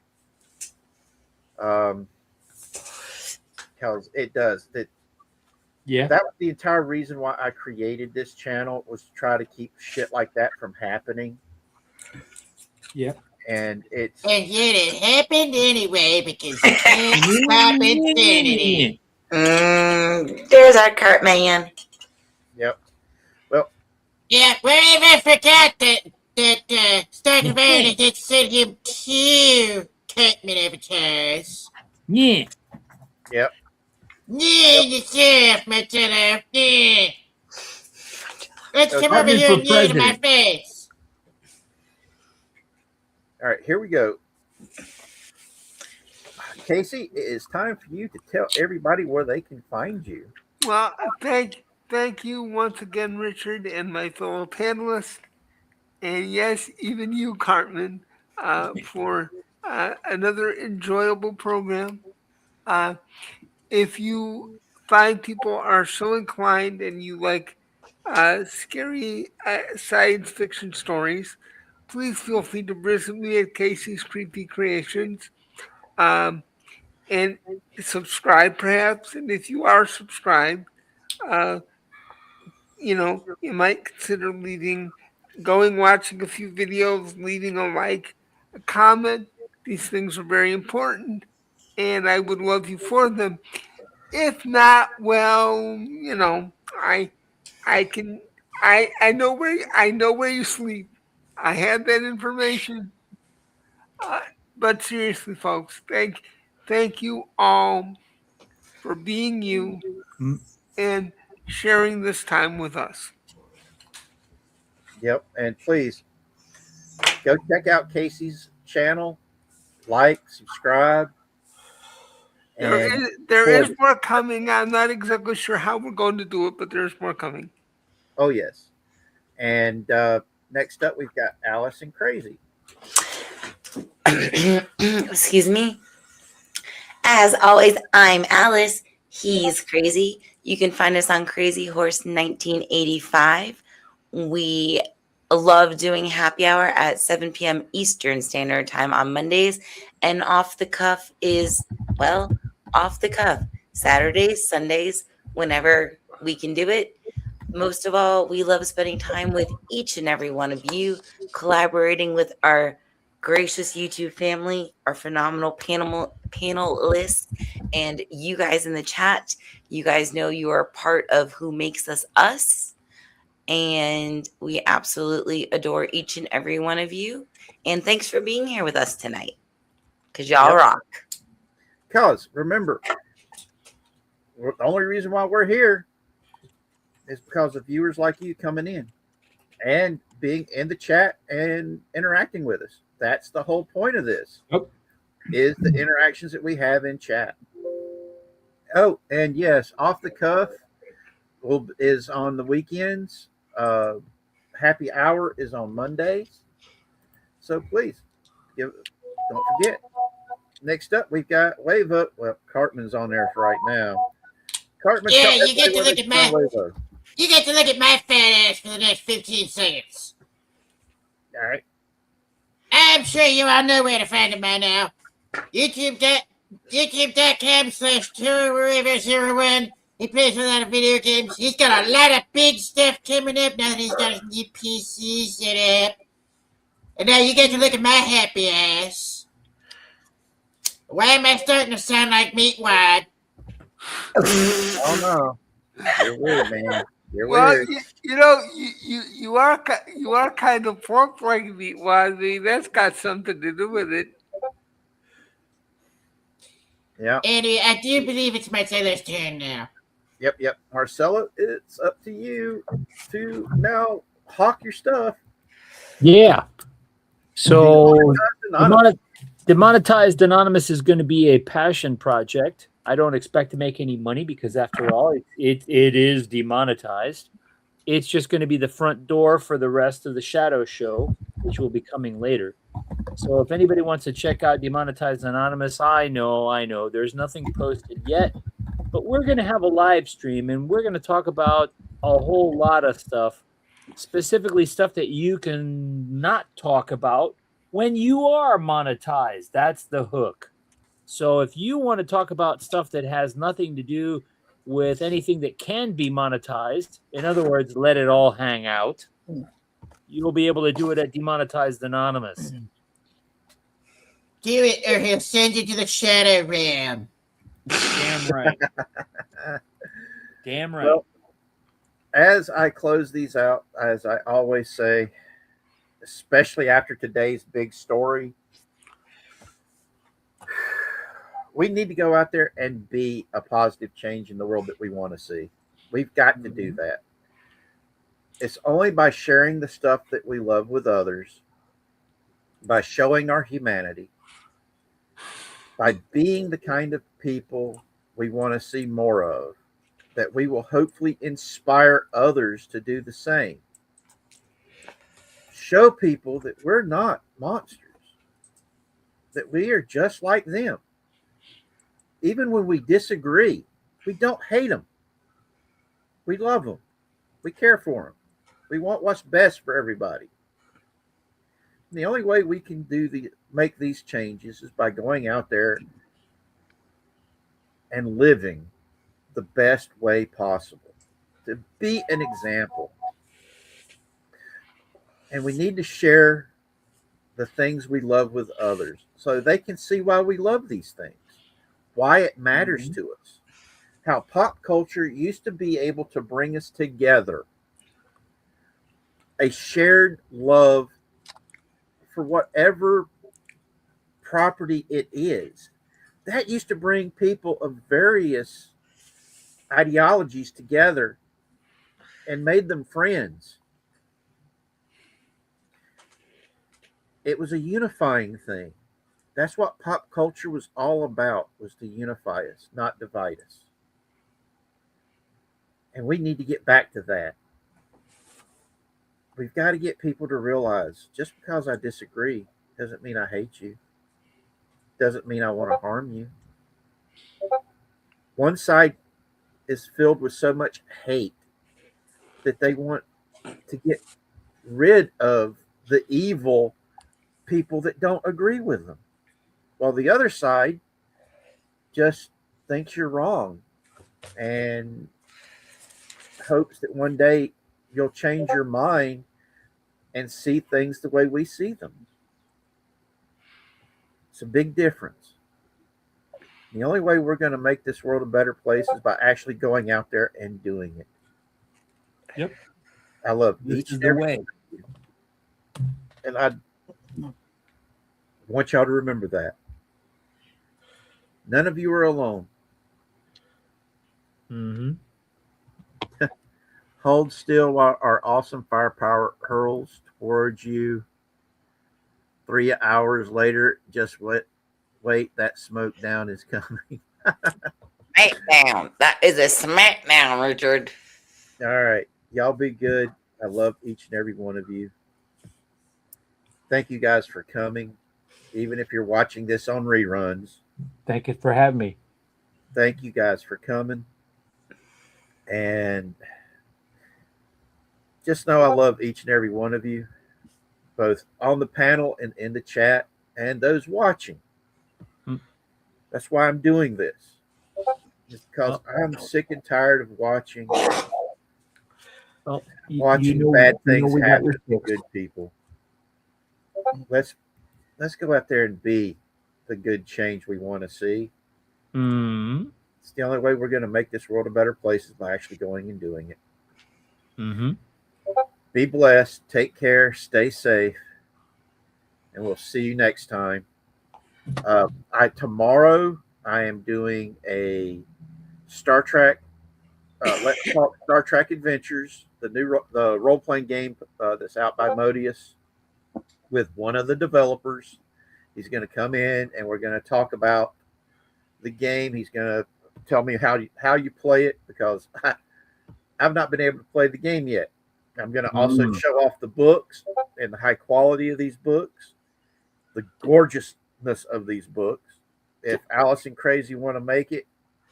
Because it does that. Yeah, that was the entire reason why I created this channel, was to try to keep shit like that from happening. Yeah, and yet it happened anyway because you can't stop insanity. There's our cart man. Yep. Well. Yeah, we even forgot that Stark Barry did send him 2 Cartman avatars. Yeah. Yep. Yeah, yourself, Marcelo. Yeah. Let's come over here and kneel to my face. All right, here we go. Casey, it is time for you to tell everybody where they can find you. Well, thank you once again, Richard, and my fellow panelists, and yes, even you, Cartman, for another enjoyable program. If you find people are so inclined and you like scary science fiction stories, please feel free to visit me at Casey's Creepy Creations. And subscribe perhaps. And if you are subscribed, you might consider watching a few videos, leaving a like, a comment. These things are very important, and I would love you for them. If not, well, I know where you sleep. I have that information. But seriously, folks, thank you all for being you and sharing this time with us. Yep. And please go check out Casey's channel, like, subscribe. There is more coming. I'm not exactly sure how we're going to do it, but there's more coming. Oh, yes. And next up, we've got Alice and Crazy. Excuse me. As always, I'm Alice. He's Crazy. You can find us on Crazy Horse 1985. We love doing happy hour at 7 p.m. Eastern Standard Time on Mondays. And Off the Cuff is, well, off the cuff. Saturdays, Sundays, whenever we can do it. Most of all, we love spending time with each and every one of you, collaborating with our gracious YouTube family, our phenomenal panelists, and you guys in the chat. You guys know you are part of who makes us us, and we absolutely adore each and every one of you. And thanks for being here with us tonight, because y'all rock. Because remember, the only reason why we're here is because of viewers like you coming in and being in the chat and interacting with us. That's the whole point of this. Is the interactions that we have in chat. Oh, and yes, Off the Cuff is on the weekends. Happy Hour is on Mondays. So please, don't forget. Next up, we've got Wave Up. Well, Cartman's on there for right now. Cartman, yeah, you get to look at my fat ass for the next 15 seconds. All right. I'm sure you all know where to find him by now. YouTube.com/Juaraevo01. He plays a lot of video games. He's got a lot of big stuff coming up now that he's got his new PC set up. And now you get to look at my happy ass. Why am I starting to sound like Meat Wad? Oh no, you're weird, man. You're weird. You are kind of forked like Meat Wad. I mean, that's got something to do with it. Yeah. Anyway, I do believe it's Marcella's turn now. Yep. Marcella, it's up to you to now hawk your stuff. Yeah. So Demonetized Anonymous is going to be a passion project. I don't expect to make any money because, after all, it is demonetized. It's just going to be the front door for the rest of the Shadow Show, which will be coming later. So if anybody wants to check out Demonetized Anonymous, I know, there's nothing posted yet, but we're going to have a live stream and we're going to talk about a whole lot of stuff, specifically stuff that you can not talk about when you are monetized. That's the hook. So if you want to talk about stuff that has nothing to do with anything that can be monetized, in other words, let it all hang out, you'll be able to do it at Demonetized Anonymous. Do it or he'll send you to the Shadow Realm. Damn right. Damn right. Well, as I close these out, as I always say, especially after today's big story, we need to go out there and be a positive change in the world that we want to see. We've got to do that. It's only by sharing the stuff that we love with others, by showing our humanity, by being the kind of people we want to see more of, that we will hopefully inspire others to do the same. Show people that we're not monsters, that we are just like them. Even when we disagree, we don't hate them. We love them. We care for them. We want what's best for everybody. The only way we can make these changes is by going out there and living the best way possible, to be an example. And we need to share the things we love with others so they can see why we love these things, why it matters to us, how pop culture used to be able to bring us together, a shared love for whatever property it is. That used to bring people of various ideologies together and made them friends. It was a unifying thing. That's what pop culture was all about, was to unify us, not divide us. And we need to get back to that. We've got to get people to realize just because I disagree doesn't mean I hate you. Doesn't mean I want to harm you. One side is filled with so much hate that they want to get rid of the evil people that don't agree with them, while the other side just thinks you're wrong and hopes that one day you'll change your mind and see things the way we see them. It's a big difference. The only way we're going to make this world a better place is by actually going out there and doing it. Yep. I love This each is and the every way. one of you. And I want y'all to remember that. None of you are alone. Mm-hmm. Hold still while our awesome firepower hurls towards you. 3 hours later, just wait, that smoke down is coming. Smackdown. That is a smackdown, Richard. All right. Y'all be good. I love each and every one of you. Thank you guys for coming. Even if you're watching this on reruns. Thank you for having me. Thank you guys for coming. And just know I love each and every one of you, both on the panel and in the chat, and those watching. That's why I'm doing this. Just because I'm sick and tired of watching bad things happen to good people. Let's go out there and be the good change we want to see. Mm-hmm. It's the only way we're going to make this world a better place is by actually going and doing it. Mm-hmm. Be blessed. Take care. Stay safe. And we'll see you next time. Tomorrow I am doing a Star Trek. Let's talk Star Trek Adventures, the role playing game that's out by Modius, with one of the developers. He's going to come in and we're going to talk about the game. He's going to tell me how you play it, because I've not been able to play the game yet. I'm going to also show off the books and the high quality of these books, the gorgeousness of these books. If Alice and Crazy want to make it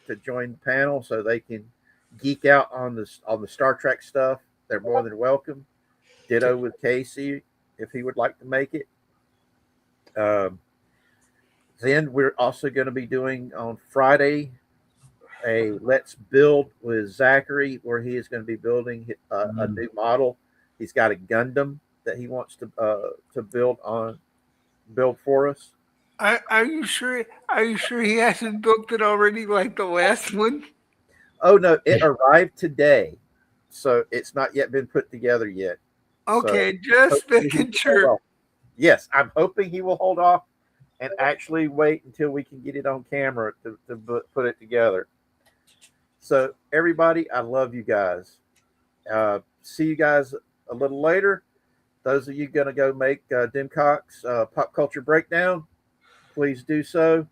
to join the panel so they can geek out on the Star Trek stuff, they're more than welcome. Ditto with Casey if he would like to make it. Then we're also going to be doing on Friday a Let's Build with Zachary, where he is going to be building a new model. He's got a Gundam that he wants to build for us. Are you sure? Are you sure he hasn't built it already, like the last one? Oh no, it arrived today, so it's not yet been put together yet. Okay, just making sure. Yes, I'm hoping he will hold off and actually wait until we can get it on camera to put it together. So everybody, I love you guys. See you guys a little later. Those of you going to go make Dimcock's Pop Culture Breakdown, please do so.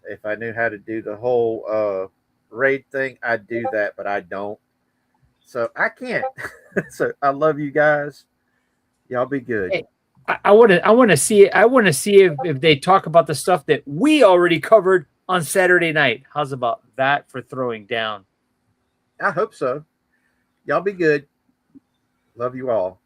If I knew how to do the whole raid thing, I'd do that, but I don't. So I can't. So I love you guys. Y'all be good. Hey, I want to see if they talk about the stuff that we already covered on Saturday night. How's about that for throwing down? I hope so. Y'all be good. Love you all.